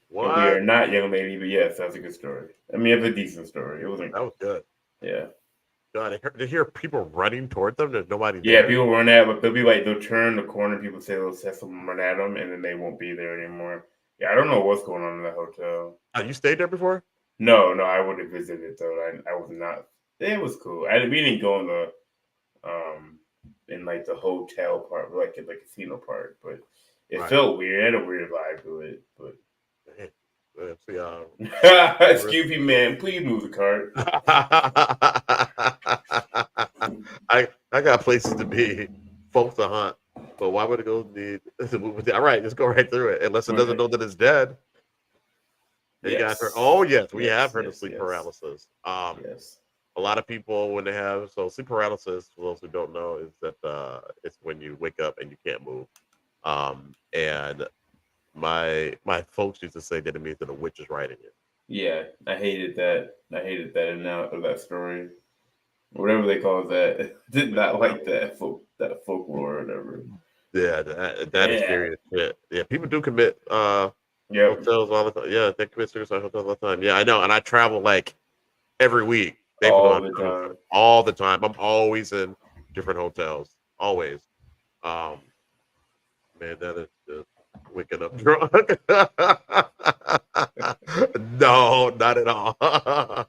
What? We are not young lady, but yes, that's a good story. I mean, it's a decent story. It wasn't. That was good. Yeah. God, to hear people running toward them, there's nobody Yeah, there. people run at, but they'll turn the corner. People say they'll set someone run at them, and then they won't be there anymore. Yeah, I don't know what's going on in that hotel. You stayed there before? No, I would have visited though. I was not. It was cool. We didn't go in the in like the hotel part, like in the casino part, but it felt weird. It had a weird vibe to it, but. Excuse me, man. Please move the cart. I got places to be, folks to hunt. But why would it go need to move? All right, just go right through it. Unless it doesn't know that it's dead. You guys heard, oh yes, we have heard of sleep paralysis. Yes. A lot of people when they have sleep paralysis, for those who don't know, is that it's when you wake up and you can't move. And my folks used to say that it means that a witch is riding you. Yeah, I hated that. Of that story, whatever they call that. Did not like that folklore or whatever. Yeah, that is serious shit. Yeah, people do commit hotels all the time. Yeah, they commit suicide hotels all the time. Yeah, I know, and I travel like every week. All the time. All the time. I'm always in different hotels. Always. Man, that is just waking up drunk. No, not at all. I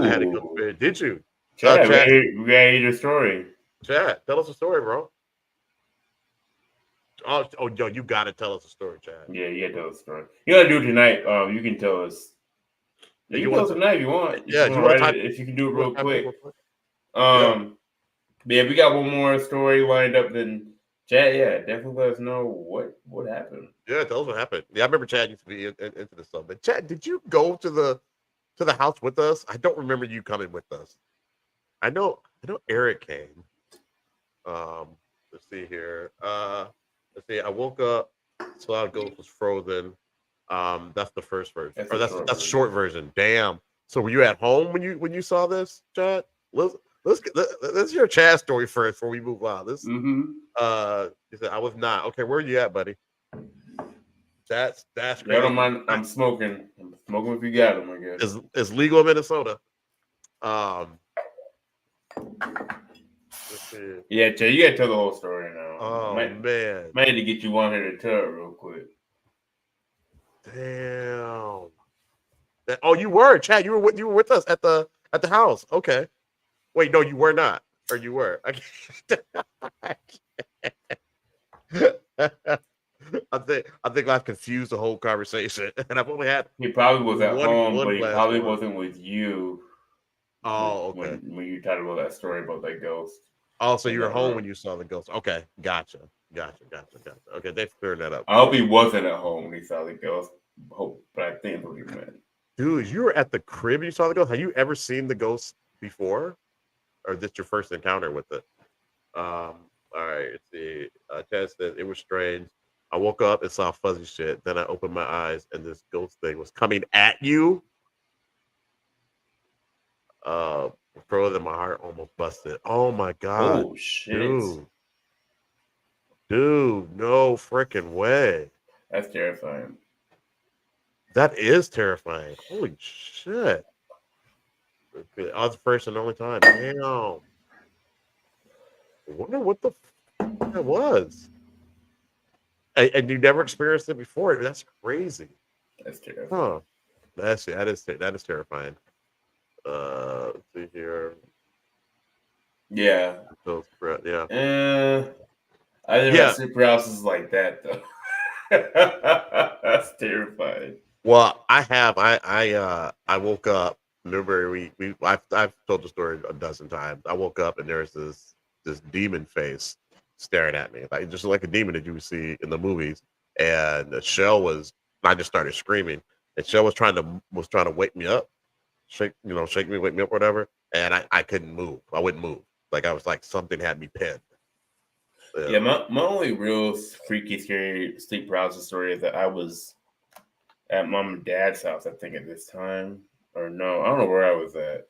had a good experience. Did you? Chad, we gotta hear your story. Chad, tell us a story, bro. Oh, yo, you gotta tell us a story, Chad. Yeah, you gotta tell us a story. You gotta do it tonight. You can tell us. You can tell us tonight if you want. If you can do it real quick. Yeah, we got one more story lined up. Then Chad, definitely let us know what happened. Yeah, tell us what happened. Yeah, I remember Chad used to be into this stuff. But Chad, did you go to the house with us? I don't remember you coming with us. I know Eric came. Let's see here. Let's see. I woke up, saw Ghost was frozen. That's the first version. That's the short version. Damn. So were you at home when you saw this, Chad? Let's hear Chad's story first before we move on. He said I was not. Okay, where are you at, buddy? That's crazy. I don't mind. I'm smoking. I'm smoking if you got them, I guess. It's legal in Minnesota. Yeah, Chad, you gotta tell the whole story now. Oh man, might need to get you on here to tell it real quick. Damn. Oh, you were, Chad. You were with us at the house. Okay. Wait, no, you were not, or you were. I think I've confused the whole conversation, and I've only had. He probably was at home, but he probably wasn't with you. Oh, okay. When you talked about that story about that ghost. Oh, so in you were that home room. when you saw the ghost. Okay, gotcha. Okay, they've cleared that up. I hope he wasn't at home when he saw the ghost. Hope, but I think that's what he meant. Dude, you were at the crib. You saw the ghost. Have you ever seen the ghost before, or this your first encounter with it? All right. Let's see. Chad said it was strange. I woke up and saw fuzzy shit. Then I opened my eyes and this ghost thing was coming at you. Further than my heart almost busted. Oh my god, Oh shit! dude, no freaking way. That's terrifying. That is terrifying. Holy shit! I was the first and only time. Damn. I wonder what the that was. And you never experienced it before. That's crazy. That's terrifying. Huh. That is terrifying. Let's see here. Yeah. Yeah. I never had sleep paralysis like that though. That's terrifying. Well, I woke up. Remember, I've told the story a dozen times. I woke up and there's this demon face staring at me, like just like a demon that you would see in the movies. And the shell was. I just started screaming. And Shell was trying to wake me up, shake me, wake me up, whatever. And I couldn't move. I wouldn't move. Like I was like something had me pinned. Yeah, my only real freaky, scary sleep paralysis story is that I was at mom and dad's house, I think, at this time. Or no, I don't know where I was at.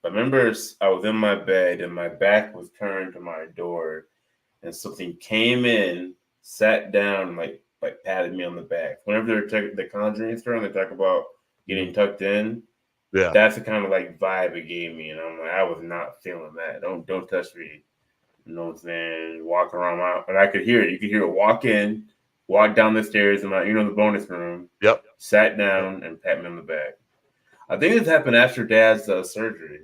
I remember I was in my bed and my back was turned to my door, and something came in, sat down, and like patted me on the back. Whenever they're the Conjuring story, they talk about getting tucked in. Yeah, that's the kind of like vibe it gave me, and I'm like, I was not feeling that. Don't touch me. You know what I'm saying? Walk around and I could hear it. You could hear it walk in, walk down the stairs in my, the bonus room. Yep. Sat down and pat me on the back. I think this happened after Dad's surgery.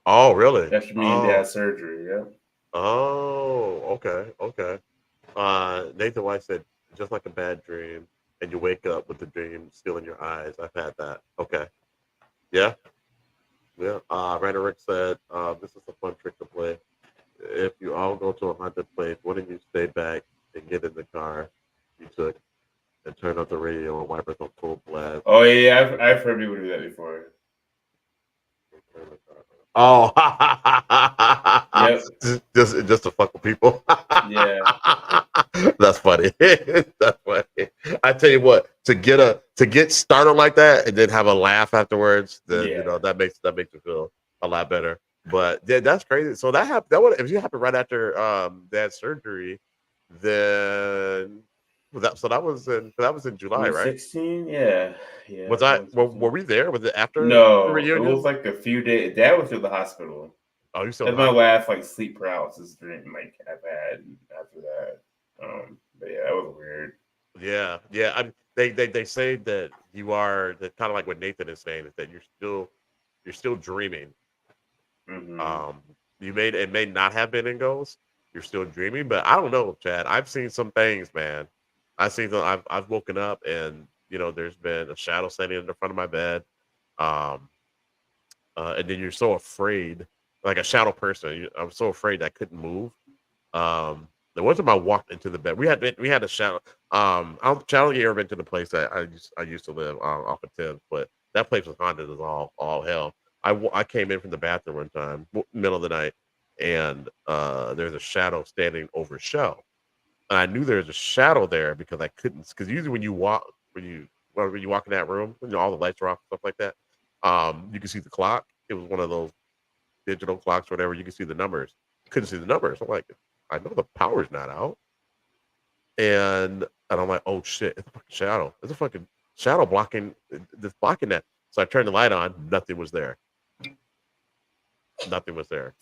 Oh, really? After me and Dad's surgery, yeah. Oh, okay. Nathan White said, just like a bad dream, and you wake up with the dream still in your eyes. I've had that. Okay. Yeah. Ryder Rick said, this is a fun trick to play. If you all go to a haunted place, wouldn't you stay back and get in the car you took and turn up the radio and wipers on full blast? Oh yeah, I've heard people do that before. Oh, yep. just to fuck with people. Yeah, that's funny. That's funny. I tell you what, to get started like that and then have a laugh afterwards, then that makes you feel a lot better. But yeah, that's crazy. So that happened. If you happened right after Dad's surgery, then that was in July, right? 2016. Yeah. Was were we there? Was it after no, the reunion? It was like a few days. Dad was through the hospital. Oh, you still? That's my last sleep paralysis dream I've had after that. But yeah, that was weird. Yeah. They say that you are that kind of like what Nathan is saying is that you're still dreaming. Mm-hmm. It may not have been in ghosts. You're still dreaming, but I don't know, Chad. I've seen some things, man. I've woken up and there's been a shadow standing in the front of my bed, and then you're so afraid, like a shadow person. I'm so afraid I couldn't move. The one time I walked into the bed, we had a shadow. I don't you ever been to the place that I used to live off of 10th, but that place was haunted as all hell. I came in from the bathroom one time, middle of the night, and there's a shadow standing over Shell. And I knew there was a shadow there because I couldn't. Because usually when you walk in that room, all the lights are off, stuff like that, you can see the clock. It was one of those digital clocks, whatever. You can see the numbers. Couldn't see the numbers. I'm like, I know the power's not out. And I'm like, oh shit, it's a fucking shadow. It's a fucking shadow blocking that. So I turned the light on. Nothing was there. Nothing was there.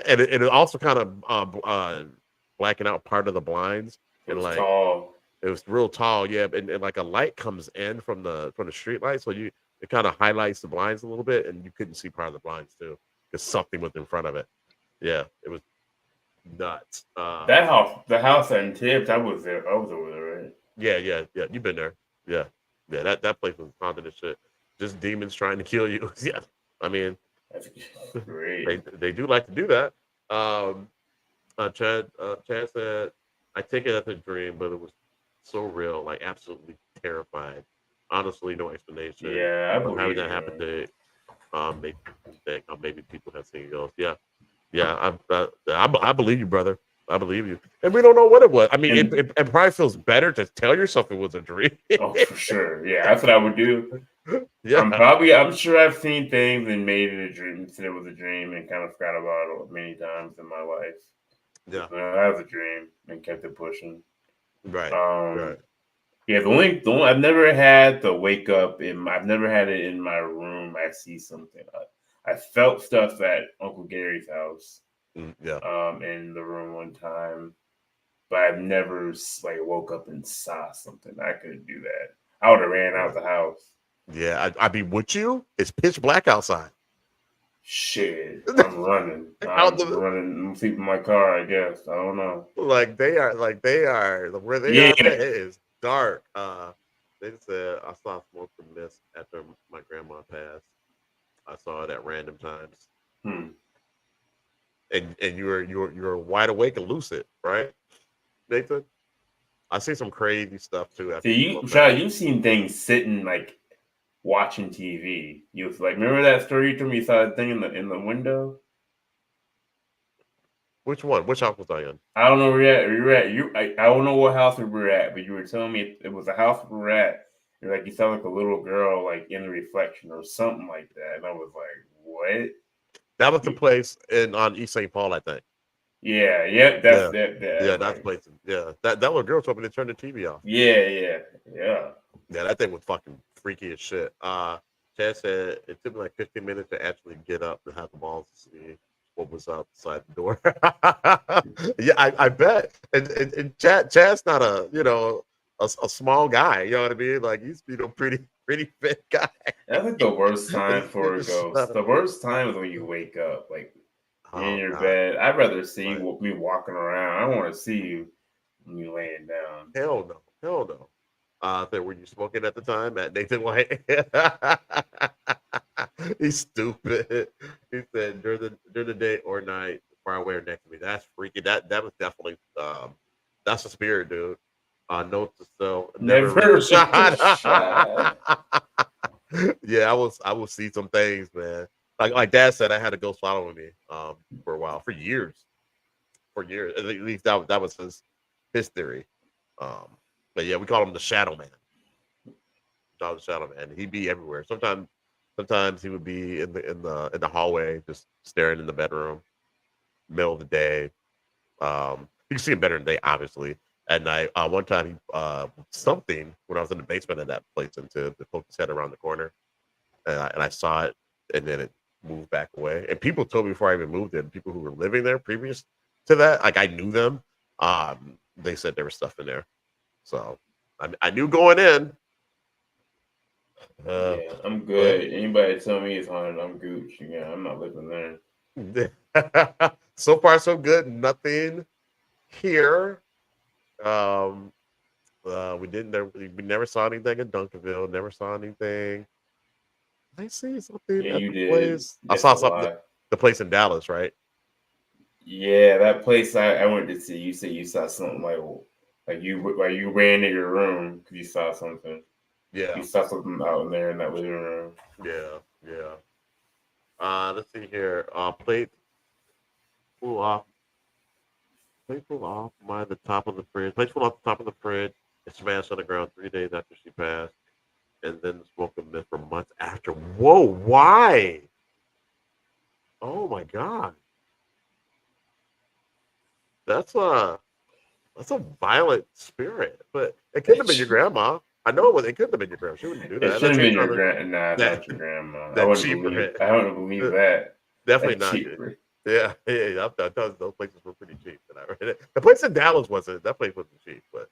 And it also kind of blacking out part of the blinds. It was tall. It was real tall, yeah. And like a light comes in from the street light, so it kind of highlights the blinds a little bit, and you couldn't see part of the blinds too because something was in front of it. Yeah, it was nuts. The house in Tibbs, I was there. I was over there, right? Yeah. You've been there. Yeah. That place was haunted as shit. Just demons trying to kill you. Yeah, I mean, that's great. They do like to do that. Chad said, "I take it as a dream, but it was so real, like absolutely terrified. Honestly, no explanation. Yeah, I But having believe that happen you. to make me think maybe people have seen ghosts. Yeah, yeah, I believe you, brother. I believe you. And we don't know what it was. I mean, And it probably feels better to tell yourself it was a dream. oh, for sure. Yeah, that's what I would do. Yeah. I'm sure I've seen things and made it a dream, said it was a dream, and kind of forgot about it many times in my life. Yeah. That was a dream and kept it pushing. Right. Um, Right. yeah, the only I've never had the wake up I've never had it in my room. I see something. I felt stuff at Uncle Gary's house. Yeah. In the room one time, but I've never like woke up and saw something. I couldn't do that. I would have ran out the house. Yeah. I mean, would you? It's pitch black outside. Shit, I'm running. I'm sleeping in my car. I guess I don't know. Like they are where they Yeah, are, man, it is dark. They said I saw smoke and mist after my grandma passed. I saw it at random times. Hmm. And you were wide awake and lucid, right, Nathan? I see some crazy stuff too after See, people you've seen things sitting like watching TV. You was like, remember that story you told me you saw that thing in the window? Which one? Which house was I in? I don't know where you're at. I don't know what house we were at, but you were telling me it was a house we were at. You're like you saw like a little girl like in the reflection or something like that, and I was like, what? That was the place on East St. Paul, I think. Yeah, yep, that's Yeah, that. yeah, That that's the like, place. Yeah, that little girl told me to turn the TV off. yeah. Yeah, that thing was fucking freaky as shit. Chad said it took me like 15 minutes to actually get up and have the balls to see what was outside the door. Yeah, I bet. And Chad's not a small guy. You know what I mean? Like he's pretty fit guy. That's like the worst time for a ghost. So- The worst time is when you wake up, like you're in oh your God, bed. I'd rather see right. me walking around. I don't want to see you when you laying down. Hell no, hell no. So were you smoking at the time at Nathan White? He's stupid. He said during the day or night, far away or next to me. That's freaky. That was definitely that's a spirit, dude. Note to self: never Never reach reach a a shot. shot. Yeah, I will see some things, man. Like Dad said, I had a ghost following me for a while, for years. At least that was his theory. But yeah, we call him the Shadow Man. The Shadow Man. He'd be everywhere. Sometimes he would be in the hallway, just staring in the bedroom, middle of the day. You can see him better in the day, obviously. At night, one time he something when I was in the basement of that place and to poke his head around the corner, and I saw it, and then it moved back away. And people told me before I even moved in, people who were living there previous to that, like I knew them. They said there was stuff in there, so I knew going in. Yeah, I'm good. Anybody tell me it's haunted, I'm Gooch. Yeah, I'm not living there. So far, so good. Nothing here. We never saw anything in Duncanville. Never saw anything. I see something Yeah, at you the did. place. I That's saw a something. lie. The place in Dallas, right? Yeah, that place I went to see. You said you saw something like you ran to your room because you saw something. Yeah. You saw something out in there in that living room. Yeah. Let's see here. Plate flew off. Plate flew off the top of the fridge. Plate flew off the top of the fridge. It smashed on the ground 3 days after she passed, and then the smoke and mist for months after. Whoa! Why? Oh my God! That's a violent spirit, but it couldn't have been your grandma. I know it was. It couldn't have been your grandma. She wouldn't do It that. should have been your that not your grandma. that cheaper. I wouldn't believe that. Definitely That's not. cheaper. Yeah. Those places were pretty cheap. The place in Dallas wasn't. That place wasn't cheap, but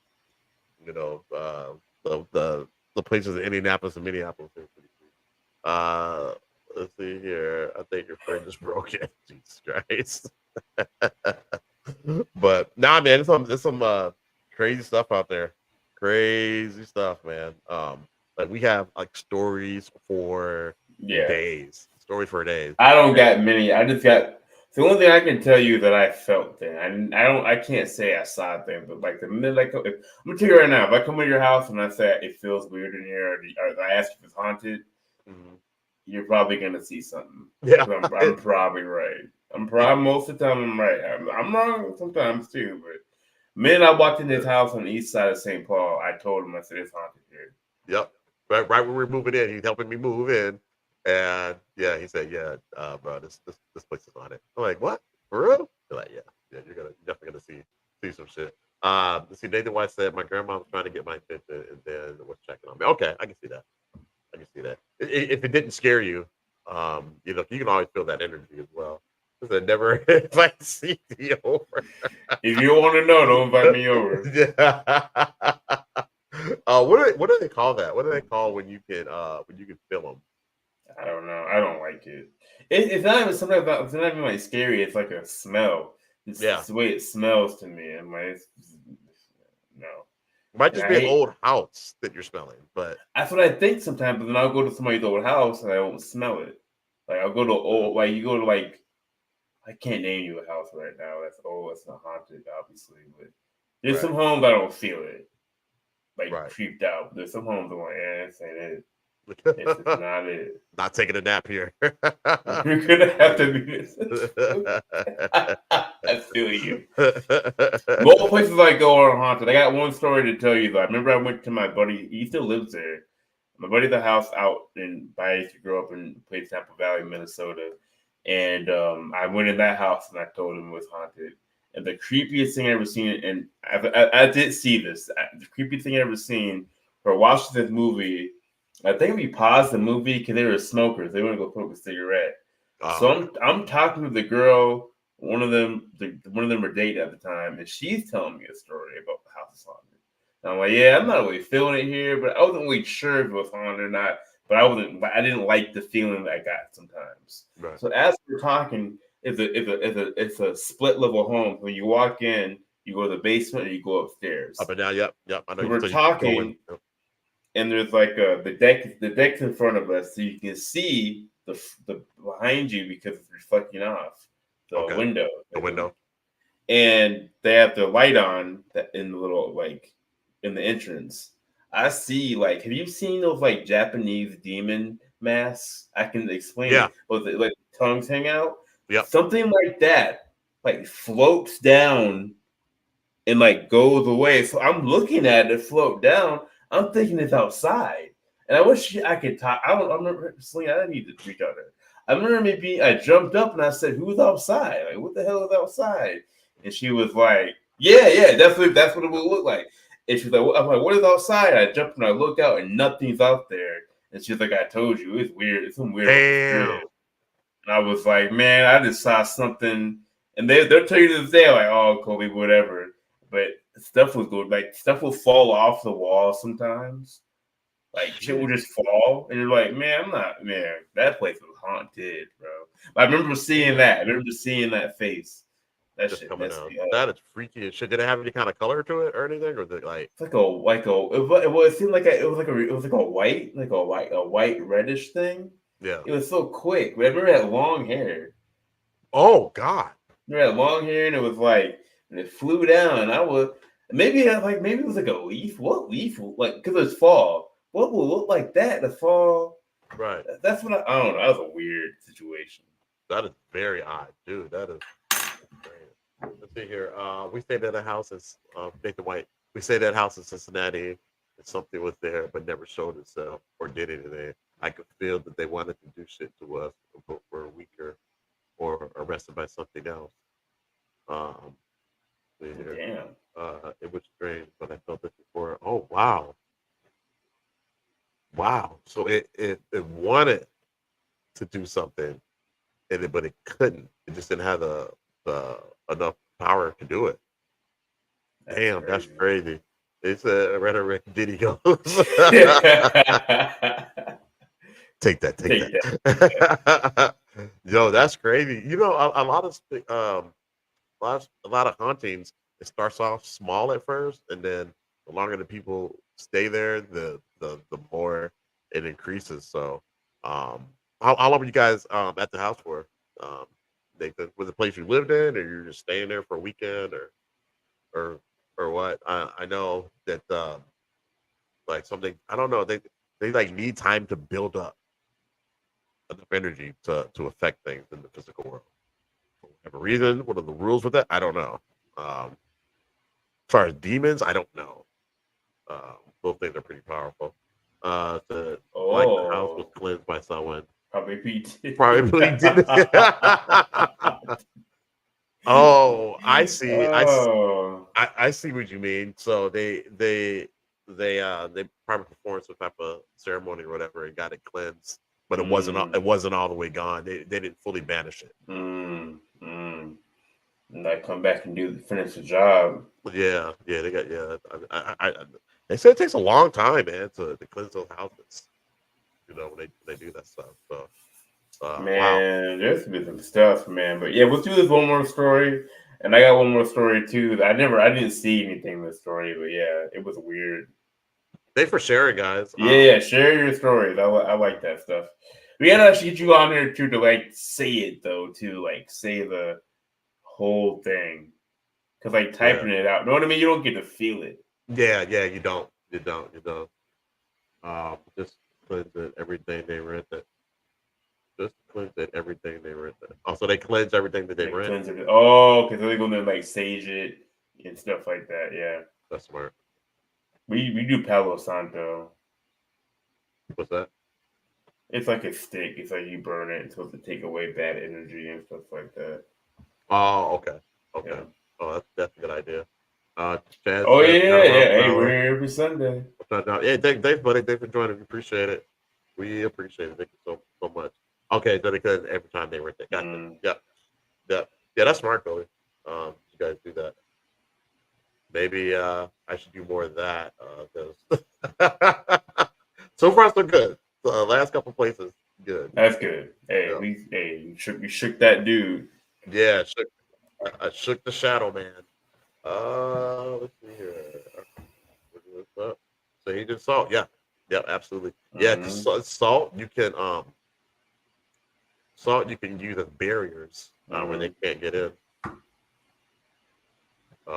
the places in Indianapolis and Minneapolis were pretty cheap. Let's see here. I think your fridge is broken. Jesus Christ. But nah, man, there's some crazy stuff out there. Crazy stuff, man. Like we have like stories for days. Stories for days. I don't got many. I just got The only thing I can tell you that I felt then, I can't say I saw things, but like the minute I'm gonna tell you right now, if I come to your house and I say it feels weird in here, or I ask if it's haunted, you're probably gonna see something. Yeah, I'm probably right. Most of the time I'm right. I'm wrong sometimes too, but the minute I walked in his house on the east side of St. Paul, I told him, I said, it's haunted here. Yep. Right when we were moving in, he's helping me move in. And yeah, he said, "Yeah, bro, this place is on it." I'm like, "What? For real?" They're like, "Yeah, you're definitely gonna see some shit." Let's see, Nathan White said, "My grandma was trying to get my attention, and then was checking on me." Okay, I can see that. I can see that. If it didn't scare you, you know, you can always feel that energy as well. Because I never invite CT over. If you want to know, don't invite me over. Yeah. What do they call that? What do they call when you can feel them? I don't know. I don't like it. It's not even something about. It's not even like scary. It's like a smell. It's the way it smells to me. I'm like, no. It might just be an old house that you're smelling, but that's what I think sometimes. But then I'll go to somebody's old house and I won't smell it. Like I'll go to you go to like, I can't name you a house right now. That's old. It's not haunted, obviously, but there's some homes I don't feel it. Like creeped out. There's some homes I'm like, this ain't it. It's not it. Not taking a nap here. You're gonna have to be this. I feel you. Most places I go are haunted. I got one story to tell you though. I remember I went to my buddy. He still lives there. My buddy, the house out in. I used to grow up in place Tampa Valley, Minnesota, and I went in that house and I told him it was haunted. And the creepiest thing I ever seen, and I did see this. The creepiest thing I ever seen. For watching this movie. I think we paused the movie because they were smokers. They want to go smoke a cigarette. So I'm talking to the girl. One of them were dating at the time, and she's telling me a story about the house is haunted. And I'm like, yeah, I'm not really feeling it here, but I wasn't really sure if it was haunted or not. But I didn't like the feeling that I got sometimes. Right. So as we're talking, it's a split level home. When you walk in, you go to the basement or you go upstairs. Up and down. Yep. I know. So we're talking. And there's like the deck's in front of us, so you can see the behind you because it's reflecting off the window. The window. And they have the light on that in the little in the entrance. I see have you seen those Japanese demon masks? I can explain it. But the tongues hang out. Yeah. Something like that floats down and goes away. So I'm looking at it float down. I'm thinking it's outside, and I wish I could talk. I remember Celine. I didn't need to reach out there. I remember I jumped up and I said, "Who's outside? Like, what the hell is outside?" And she was like, "Yeah, that's what it would look like." And she's like, "I'm like, what is outside?" I jumped and I looked out, and nothing's out there. And she's like, "I told you, it's weird. It's some weird." Damn. And I was like, "Man, I just saw something." And they'll tell you to this day, like, "Oh, Kobe, whatever," but. Stuff will go stuff will fall off the wall sometimes. Shit will just fall, and you're like, man, that place was haunted, bro. But I remember seeing that. I remember seeing that face. That just shit coming out. That is freaky as shit. Did it have any kind of color to it or anything, or did it it's it seemed like it was like a white reddish thing. Yeah, it was so quick. But I remember it had long hair. Oh God, it had long hair, and it was and it flew down. And I was. Maybe it was like a leaf. What leaf? Because it's fall. What will look like that? The fall. Right. That's what I don't know. That was a weird situation. That is very odd, dude. That is great. Let's see here. We stayed at a house in Nathan White. We stayed at a house in Cincinnati, and something was there, but never showed itself or did anything. I could feel that they wanted to do shit to us, but were weaker or arrested by something else. Damn. It was strange, but I felt this before. Oh wow. So it wanted to do something, but it couldn't. It just didn't have the enough power to do it. Damn, that's crazy. It's a rhetoric Diddy goes. Take that. Yo, that's crazy. You know, a lot of hauntings. It starts off small at first, and then the longer the people stay there, the more it increases. So, how long were you guys at the house for? Was the place you lived in, or you're just staying there for a weekend, or what? I know that like something, I don't know, they like need time to build up enough energy to affect things in the physical world for whatever reason. What are the rules with that? I don't know. As far as demons, I don't know. Both things are pretty powerful. The like the house was cleansed by someone. Probably Pete. Probably did. Oh, I see. I see what you mean. So they probably performed some type of ceremony or whatever and got it cleansed, but it wasn't all the way gone. They didn't fully banish it. And I come back and finish the job. Yeah, they got they say it takes a long time, man, to cleanse those houses. You know, when they do that stuff. So man, wow. There's been some stuff, man. But yeah, let's do this one more story. And I got one more story too. I didn't see anything in the story, but yeah, it was weird. Thanks for sharing, guys. Yeah, share your stories. I like that stuff. We gotta actually get you on here too to like say it though, to like say the whole thing. Cause like typing it out, you know what I mean? You don't get to feel it. Yeah, you don't. Just cleanse it, everything they rent it. Just cleanse it, everything they rent it. Oh, so they cleanse everything that they rent. Oh, because they're gonna like sage it and stuff like that. Yeah, that's smart. We do Palo Santo. What's that? It's like a stick. It's like you burn it. It's supposed to take away bad energy and stuff like that. Oh, okay. Yeah. Oh, that's a good idea. Chaz, yeah. Hey, we're here every Sunday. Yeah, thanks, buddy. Thanks for joining. We appreciate it. We appreciate it. Thank you so much. Okay, so because every time they rent it. Gotcha. Yeah, that's smart, Billy. You guys do that. Maybe I should do more of that. So far so good. The last couple places, good. That's good. Hey, at least you shook that dude. Yeah, I shook the shadow man. Let's see here. So he did salt. Yeah, absolutely. Yeah, salt you can use as barriers when they can't get in.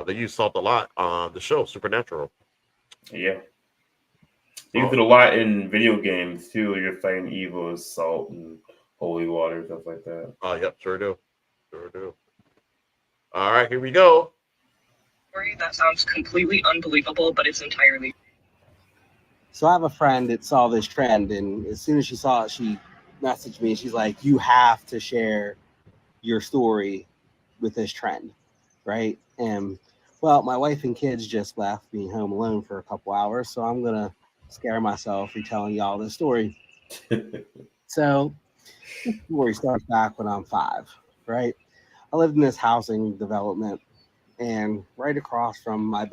They use salt a lot on the show Supernatural. Yeah. They use it a lot in video games too. You're fighting evil with salt and holy water, stuff like that. Oh, yep, sure do. All right, here we go. Story that sounds completely unbelievable, but it's entirely. So I have a friend that saw this trend, and as soon as she saw it, she messaged me. She's like, "You have to share your story with this trend, right?" And well, my wife and kids just left me home alone for a couple hours, so I'm gonna scare myself retelling y'all this story. So the story starts back when I'm 5, right? I lived in this housing development, and right across from my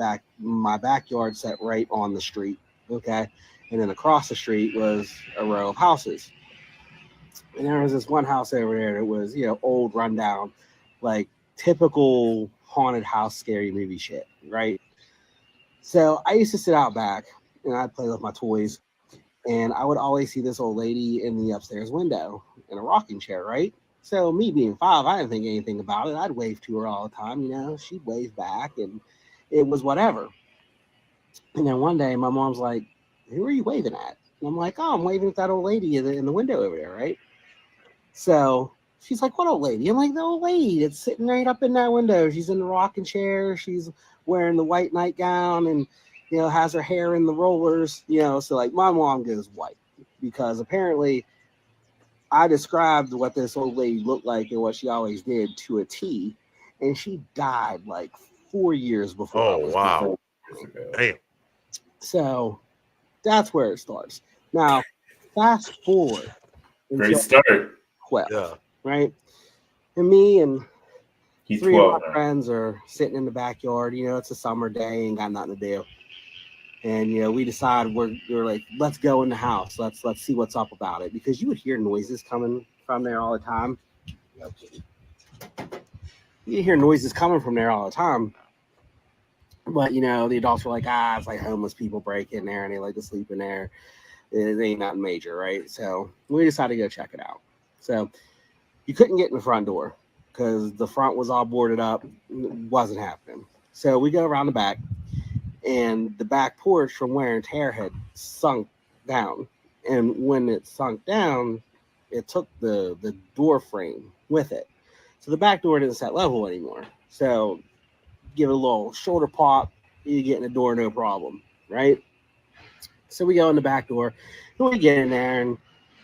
backyard set right on the street, okay? And then across the street was a row of houses. And there was this one house over there that was, old, rundown, like typical haunted house, scary movie shit, right? So I used to sit out back and I'd play with my toys, and I would always see this old lady in the upstairs window in a rocking chair, right? So me being 5, I didn't think anything about it. I'd wave to her all the time, she'd wave back, and it was whatever. And then one day my mom's like, "Who are you waving at?" And I'm like, "Oh, I'm waving at that old lady in the window over there, right?" So she's like, "What old lady?" I'm like, "The old lady that's sitting right up in that window. She's in the rocking chair. She's wearing the white nightgown and, has her hair in the rollers, So like my mom goes white because apparently I described what this old lady looked like and what she always did to a T. And she died like 4 years before. Oh, wow. Damn. So that's where it starts. Now, fast forward. Great start. 12, right? And me and He's 3 12 of my now. friends are sitting in the backyard. It's a summer day, ain't got nothing to do. And we decide we're like, let's go in the house. Let's see what's up about it, because you would hear noises coming from there all the time. You hear noises coming from there all the time. But the adults were like, it's like homeless people break in there and they like to sleep in there. It ain't nothing major, right? So we decided to go check it out. So you couldn't get in the front door because the front was all boarded up. Wasn't happening. So we go around the back, and the back porch from wear and tear had sunk down. And when it sunk down, it took the door frame with it. So the back door didn't set level anymore. So give it a little shoulder pop, you get in the door, no problem, right? So we go in the back door, and we get in there, and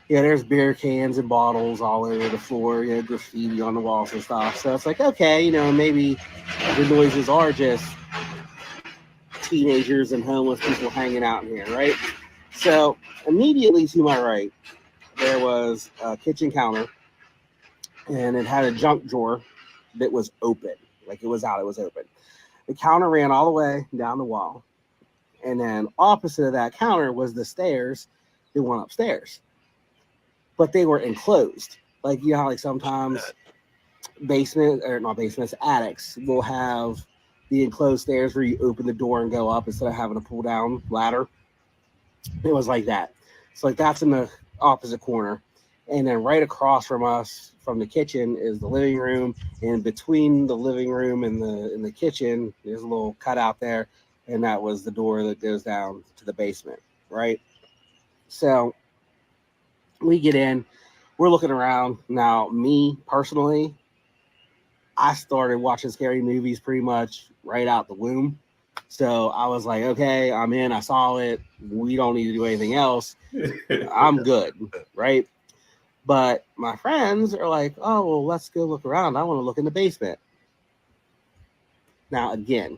there's beer cans and bottles all over the floor, graffiti on the walls and stuff. So it's like, okay, maybe the noises are just teenagers and homeless people hanging out in here, right? So immediately to my right, there was a kitchen counter, and it had a junk drawer that was open. Like it was open. The counter ran all the way down the wall. And then opposite of that counter was the stairs that went upstairs. But they were enclosed. Like, how like sometimes attics will have the enclosed stairs where you open the door and go up instead of having to pull down ladder. It was like that. So like that's in the opposite corner. And then right across from us, from the kitchen, is the living room. And between the living room and the kitchen, there's a little cutout there. And that was the door that goes down to the basement, right? So we get in. We're looking around. Now, me, personally, I started watching scary movies pretty much right out the womb. So I was like, okay, I'm in. I saw it. We don't need to do anything else. I'm good, right? But my friends are like, oh, well, let's go look around. I want to look in the basement. Now, again,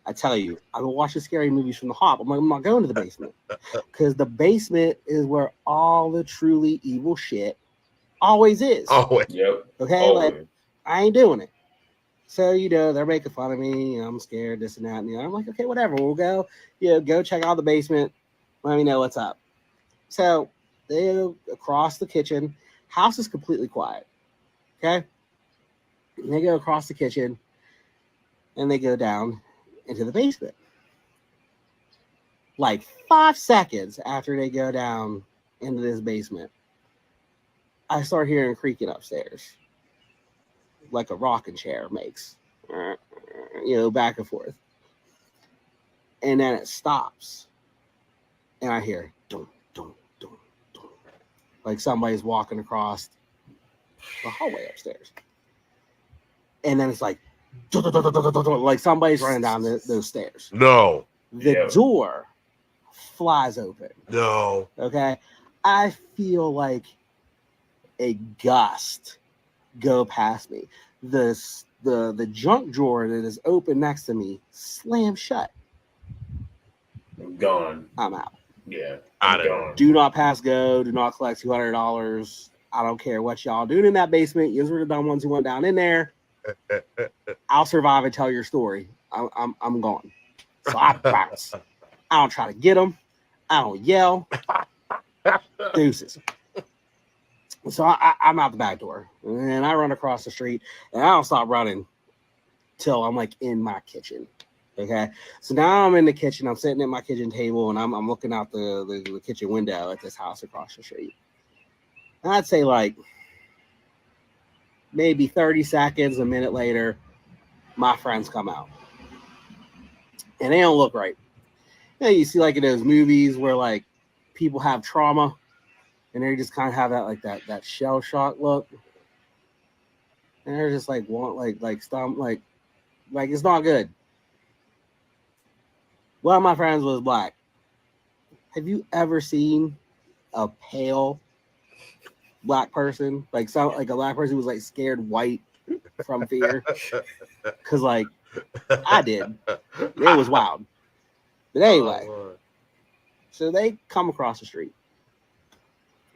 I tell you, I've been watching scary movies from the hop. I'm like, I'm not going to the basement. Because the basement is where all the truly evil shit always is. Always. Yep. Okay? Always. Like, I ain't doing it. So, they're making fun of me. I'm scared, this and that. And I'm like, okay, whatever. We'll go, go check out the basement. Let me know what's up. So they go across the kitchen. House is completely quiet. Okay? And they go across the kitchen and they go down into the basement. Like 5 seconds after they go down into this basement, I start hearing creaking upstairs. Like a rocking chair makes. Back and forth. And then it stops. And I hear dum, dum, dum, dum. Like somebody's walking across the hallway upstairs. And then it's like, like somebody's running down those stairs. No. The door flies open. No. Okay. I feel like a gust go past me. The junk drawer that is open next to me slams shut. I'm gone. I'm out. Yeah. I'm gone. Do not pass go. Do not collect $200. I don't care what y'all doing in that basement. You were the dumb ones who went down in there. I'll survive and tell your story. I'm gone. So I bounce. I don't try to get them. I don't yell. Deuces. So I'm out the back door, and I run across the street, and I don't stop running till I'm like in my kitchen. Okay, so now I'm in the kitchen. I'm sitting at my kitchen table, and I'm looking out the kitchen window at this house across the street. And I'd say like maybe 30 seconds, a minute later, my friends come out, and they don't look right. You see like in those movies where like people have trauma. And they just kind of have that shell shock look, and they're just like it's not good. One of my friends was black. Have you ever seen a pale black person, like a black person who was like scared white from fear? Because like I did, it was wild. But anyway, so they come across the street.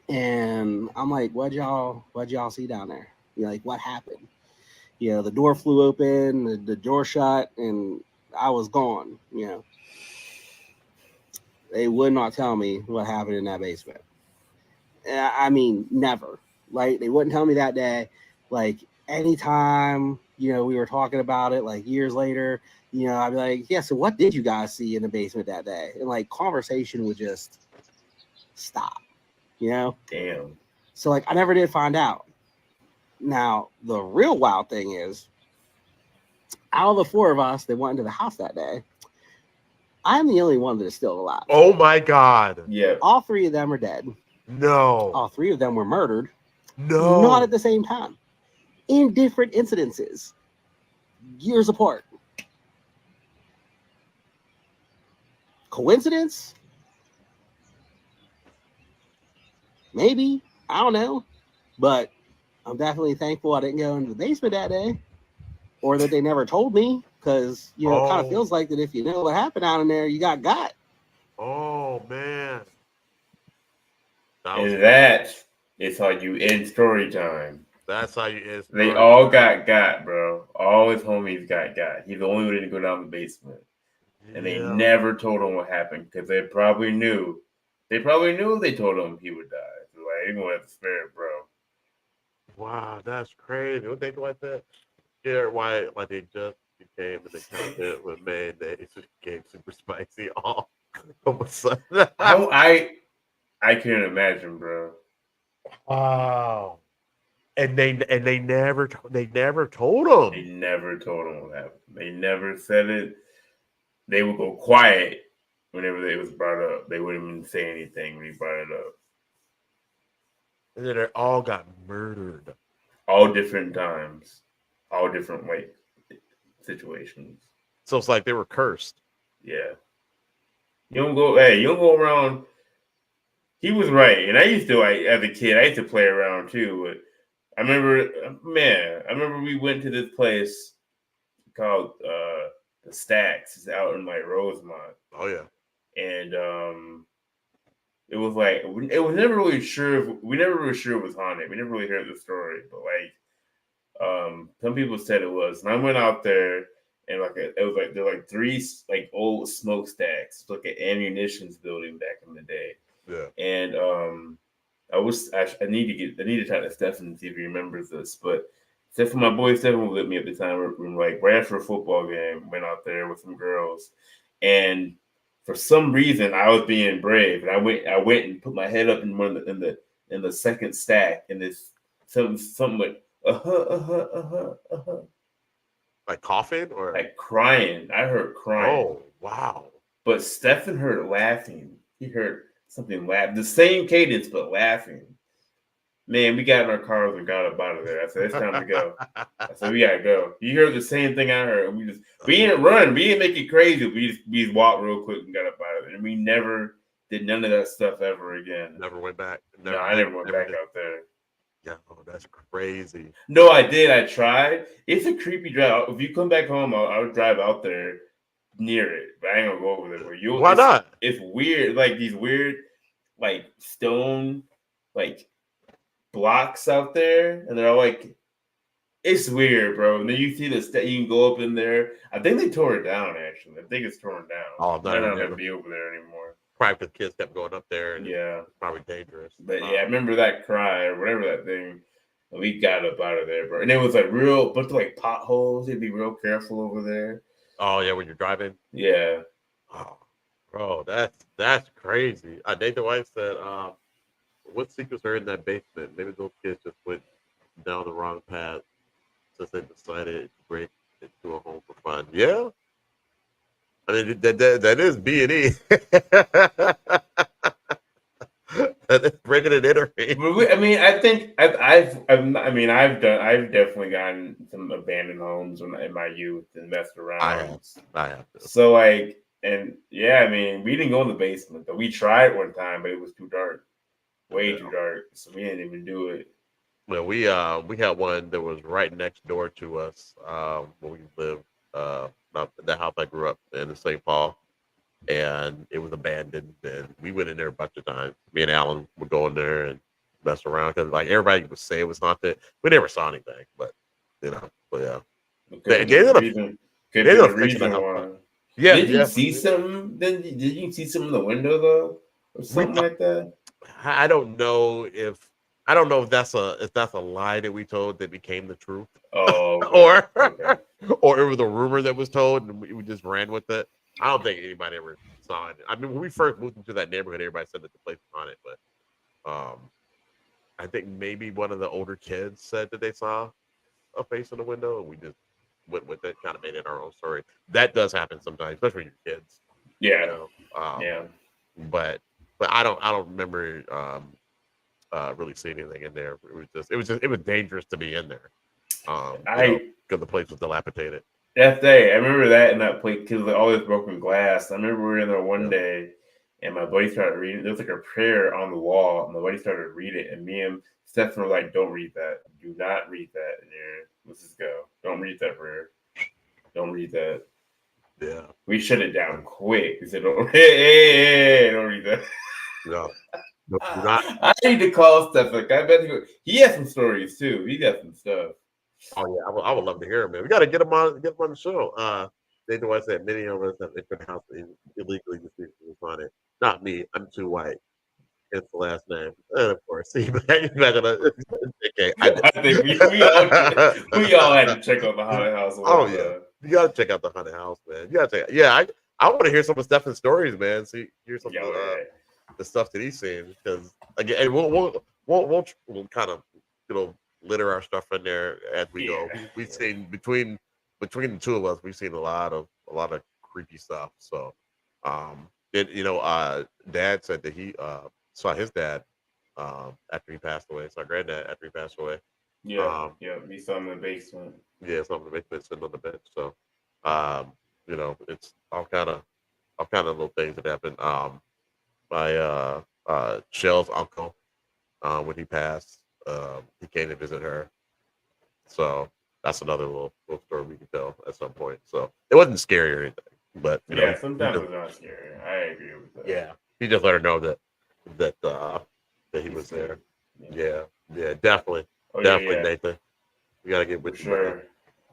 And I'm like, what'd y'all see down there? Like, what happened? The door flew open, the door shut, and I was gone. They would not tell me what happened in that basement. I mean, never. Like, they wouldn't tell me that day. Like, anytime, we were talking about it, like, years later, I'd be like, yeah, so what did you guys see in the basement that day? And, like, conversation would just stop. Damn. So like I never did find out. Now, the real wild thing is, out of the 4 of us that went into the house that day, I'm the only one that is still alive. Oh my God. Yeah. All 3 of them are dead. No. All 3 of them were murdered. No. Not at the same time. In different incidences. Years apart. Coincidence? Maybe. I don't know. But I'm definitely thankful I didn't go into the basement that day. Or that they never told me. Because, you know, it kind of feels like that if you know what happened out in there, you got. Oh, man. And that is how you end story time. That's how you end They story all time. got, bro. All his homies got. He's the only one who didn't go down the basement. And they never told him what happened because they probably knew. They told him he would die. So like, they're gonna have to spare it, bro. Wow, that's crazy. What they do like that? Yeah, why? Like they just became and they kind of with mayonnaise. It became super spicy all of a sudden. How I can't imagine, bro. Wow. And they never told him. They never told him what happened. They never said it. They would go quiet whenever it was brought up. They wouldn't even say anything when he brought it up. And then they all got murdered. All different times. All different situations. So it's like they were cursed. Yeah. You don't go around. He was right. And I used to, as a kid, I used to play around too. But I remember we went to this place called the Stacks. It's out in like Rosemont. Oh yeah. And it was like it was never really sure it was haunted. We never really heard the story, but like some people said it was. And I went out there and there were like 3 like old smokestacks, like an ammunitions building back in the day. Yeah. And I need to talk to Stefan and see if he remembers this, but my boy Stefan was with me at the time. We were like right after a football game, went out there with some girls, and for some reason I was being brave, and I went and put my head up in in the second stack, and this something like like coughing or like crying. I heard crying. Oh wow! But Stefan heard laughing. He heard something laugh, the same cadence but laughing. Man, we got in our cars and got up out of there. I said, it's time to go. I said, we gotta go. You heard the same thing I heard. We didn't run. We didn't make it crazy. We just walked real quick and got up out of there. And we never did none of that stuff ever again. Never went back. I never went back out there. Yeah, that's crazy. No, I did. I tried. It's a creepy drive. If you come back home, I would drive out there near it. But I ain't gonna go over there. Why not? It's weird. Like these weird, like stone, like blocks out there, and they're all like, it's weird, bro. And then you see you can go up in there. I think they tore it down. Actually, I think it's torn down. Oh, they're not gonna be over there anymore. Probably because kids kept going up there, and yeah, it's probably dangerous. But yeah, I remember that cry or whatever that thing. And we got up out of there, bro. And it was like real, but like potholes. You'd be real careful over there. Oh yeah, when you're driving. Yeah. Oh, bro, that's crazy. Nathan White said, "What secrets are in that basement? Maybe those kids just went down the wrong path since they decided to break into a home for fun." Yeah, I mean that is B&E. That is breaking and entering. I mean, I think I've definitely gotten some abandoned homes in my youth and messed around. I have. So like, and yeah, I mean, we didn't go in the basement, but we tried one time, but it was too dark, way too dark, so we didn't even do it. Well, we had one that was right next door to us where we lived. The house I grew up in St. Paul, and it was abandoned. And we went in there a bunch of times. Me and Alan would go in there and mess around because like everybody would say it was haunted. We never saw anything, but yeah. Did you see something? Did you see something in the window though, or something like that? I don't know if that's a lie that we told that became the truth. Oh, okay. or it was a rumor that was told and we just ran with it. I don't think anybody ever saw it. I mean, when we first moved into that neighborhood, everybody said that the place was haunted, but I think maybe one of the older kids said that they saw a face in the window, and we just went with it, kind of made it our own story. That does happen sometimes, especially with your kids. Yeah. You know? Yeah. But I don't remember really seeing anything in there. It was dangerous to be in there. Because the place was dilapidated. That day, I remember that in that place because all this broken glass. I remember we were in there one day, and my buddy started reading. There was like a prayer on the wall, and my buddy started reading it, and me and Stephen were like, "Don't read that. Do not read that in here. Let's just go. Don't read that prayer. Don't read that." Yeah. We shut it down quick. We said, "Don't, hey, don't read that." No. I need to call Stephen. I bet he has some stories too. He got some stuff. Oh yeah, I would love to hear him, man. We got to get him on the show. They know I said many of us have entered the house illegally on it. Not me. I'm too white. It's the last name, and of course, he's not gonna. Okay, I think we all had to check out the haunted house. Oh yeah, you gotta check out the haunted house, man. You gotta check. Yeah, I want to hear some of Stefan's stories, man. Hear some of the stuff that he's seen, because again, we'll kind of litter our stuff in there as we go. We've seen between the two of us, we've seen a lot of creepy stuff. So, Dad said that he saw his dad after he passed away. Saw granddad after he passed away. Yeah, we saw him in the basement. Yeah, saw him in the basement sitting on the bench. So, it's all kind of little things that happen. My Shell's uncle, when he passed, he came to visit her. So that's another little story we can tell at some point. So it wasn't scary or anything, but sometimes it's not scary. I agree with that. Yeah, he just let her know that he was there. Yeah, definitely, Nathan. We gotta get with sure.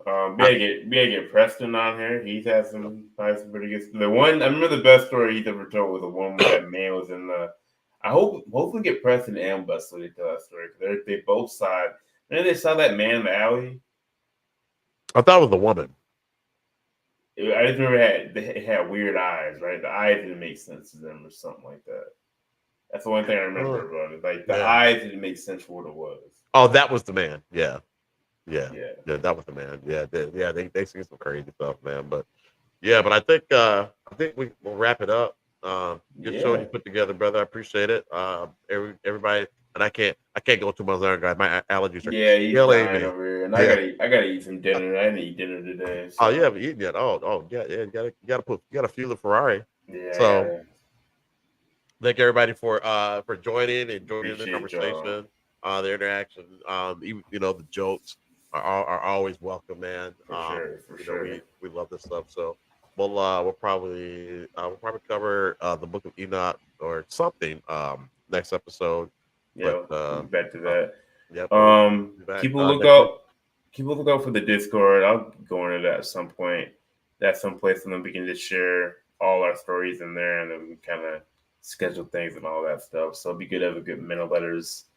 We gotta get Preston on here. He's had some pretty good. The one I remember the best story he's ever told was the one where that man was in the. I hopefully get Preston and Buster to tell that story because they both saw it. And then they saw that man in the alley. I thought it was the woman. I just remember it had weird eyes, right? The eyes didn't make sense to them or something like that. That's the one thing I remember about it. Like the eyes didn't make sense for what it was. Oh, that was the man. Yeah, that was the man. Yeah, they see some crazy stuff, man. But I think we will wrap it up. Good show you put together, brother. I appreciate it. Everybody, and I can't go too much longer, guys. My allergies are killing me over here, and I gotta eat some dinner. I didn't eat dinner today. So. Oh, you haven't eaten yet? Oh, yeah. You gotta fuel the Ferrari. Yeah. So, thank everybody for joining and joining the conversation, the interaction. The jokes are always welcome, man. For sure. We love this stuff. So. We'll probably cover the Book of Enoch or something next episode. Yeah, back to that. Keep a lookout for the Discord. I'll go into that at some point. That's some place, and then we can just share all our stories in there, and then we kind of schedule things and all that stuff. So it'd be good to have a good Mental Letters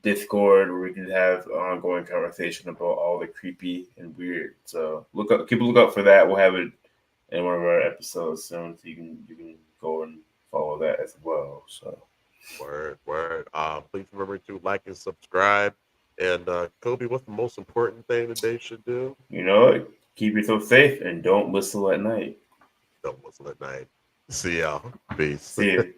Discord where we can have ongoing conversation about all the creepy and weird. So keep a lookout for that. We'll have it in one of our episodes soon, so you can go and follow that as well. So word. Please remember to like and subscribe. And Kobe, what's the most important thing that they should do? Keep yourself safe and don't whistle at night. Don't whistle at night. See y'all. Peace. See you.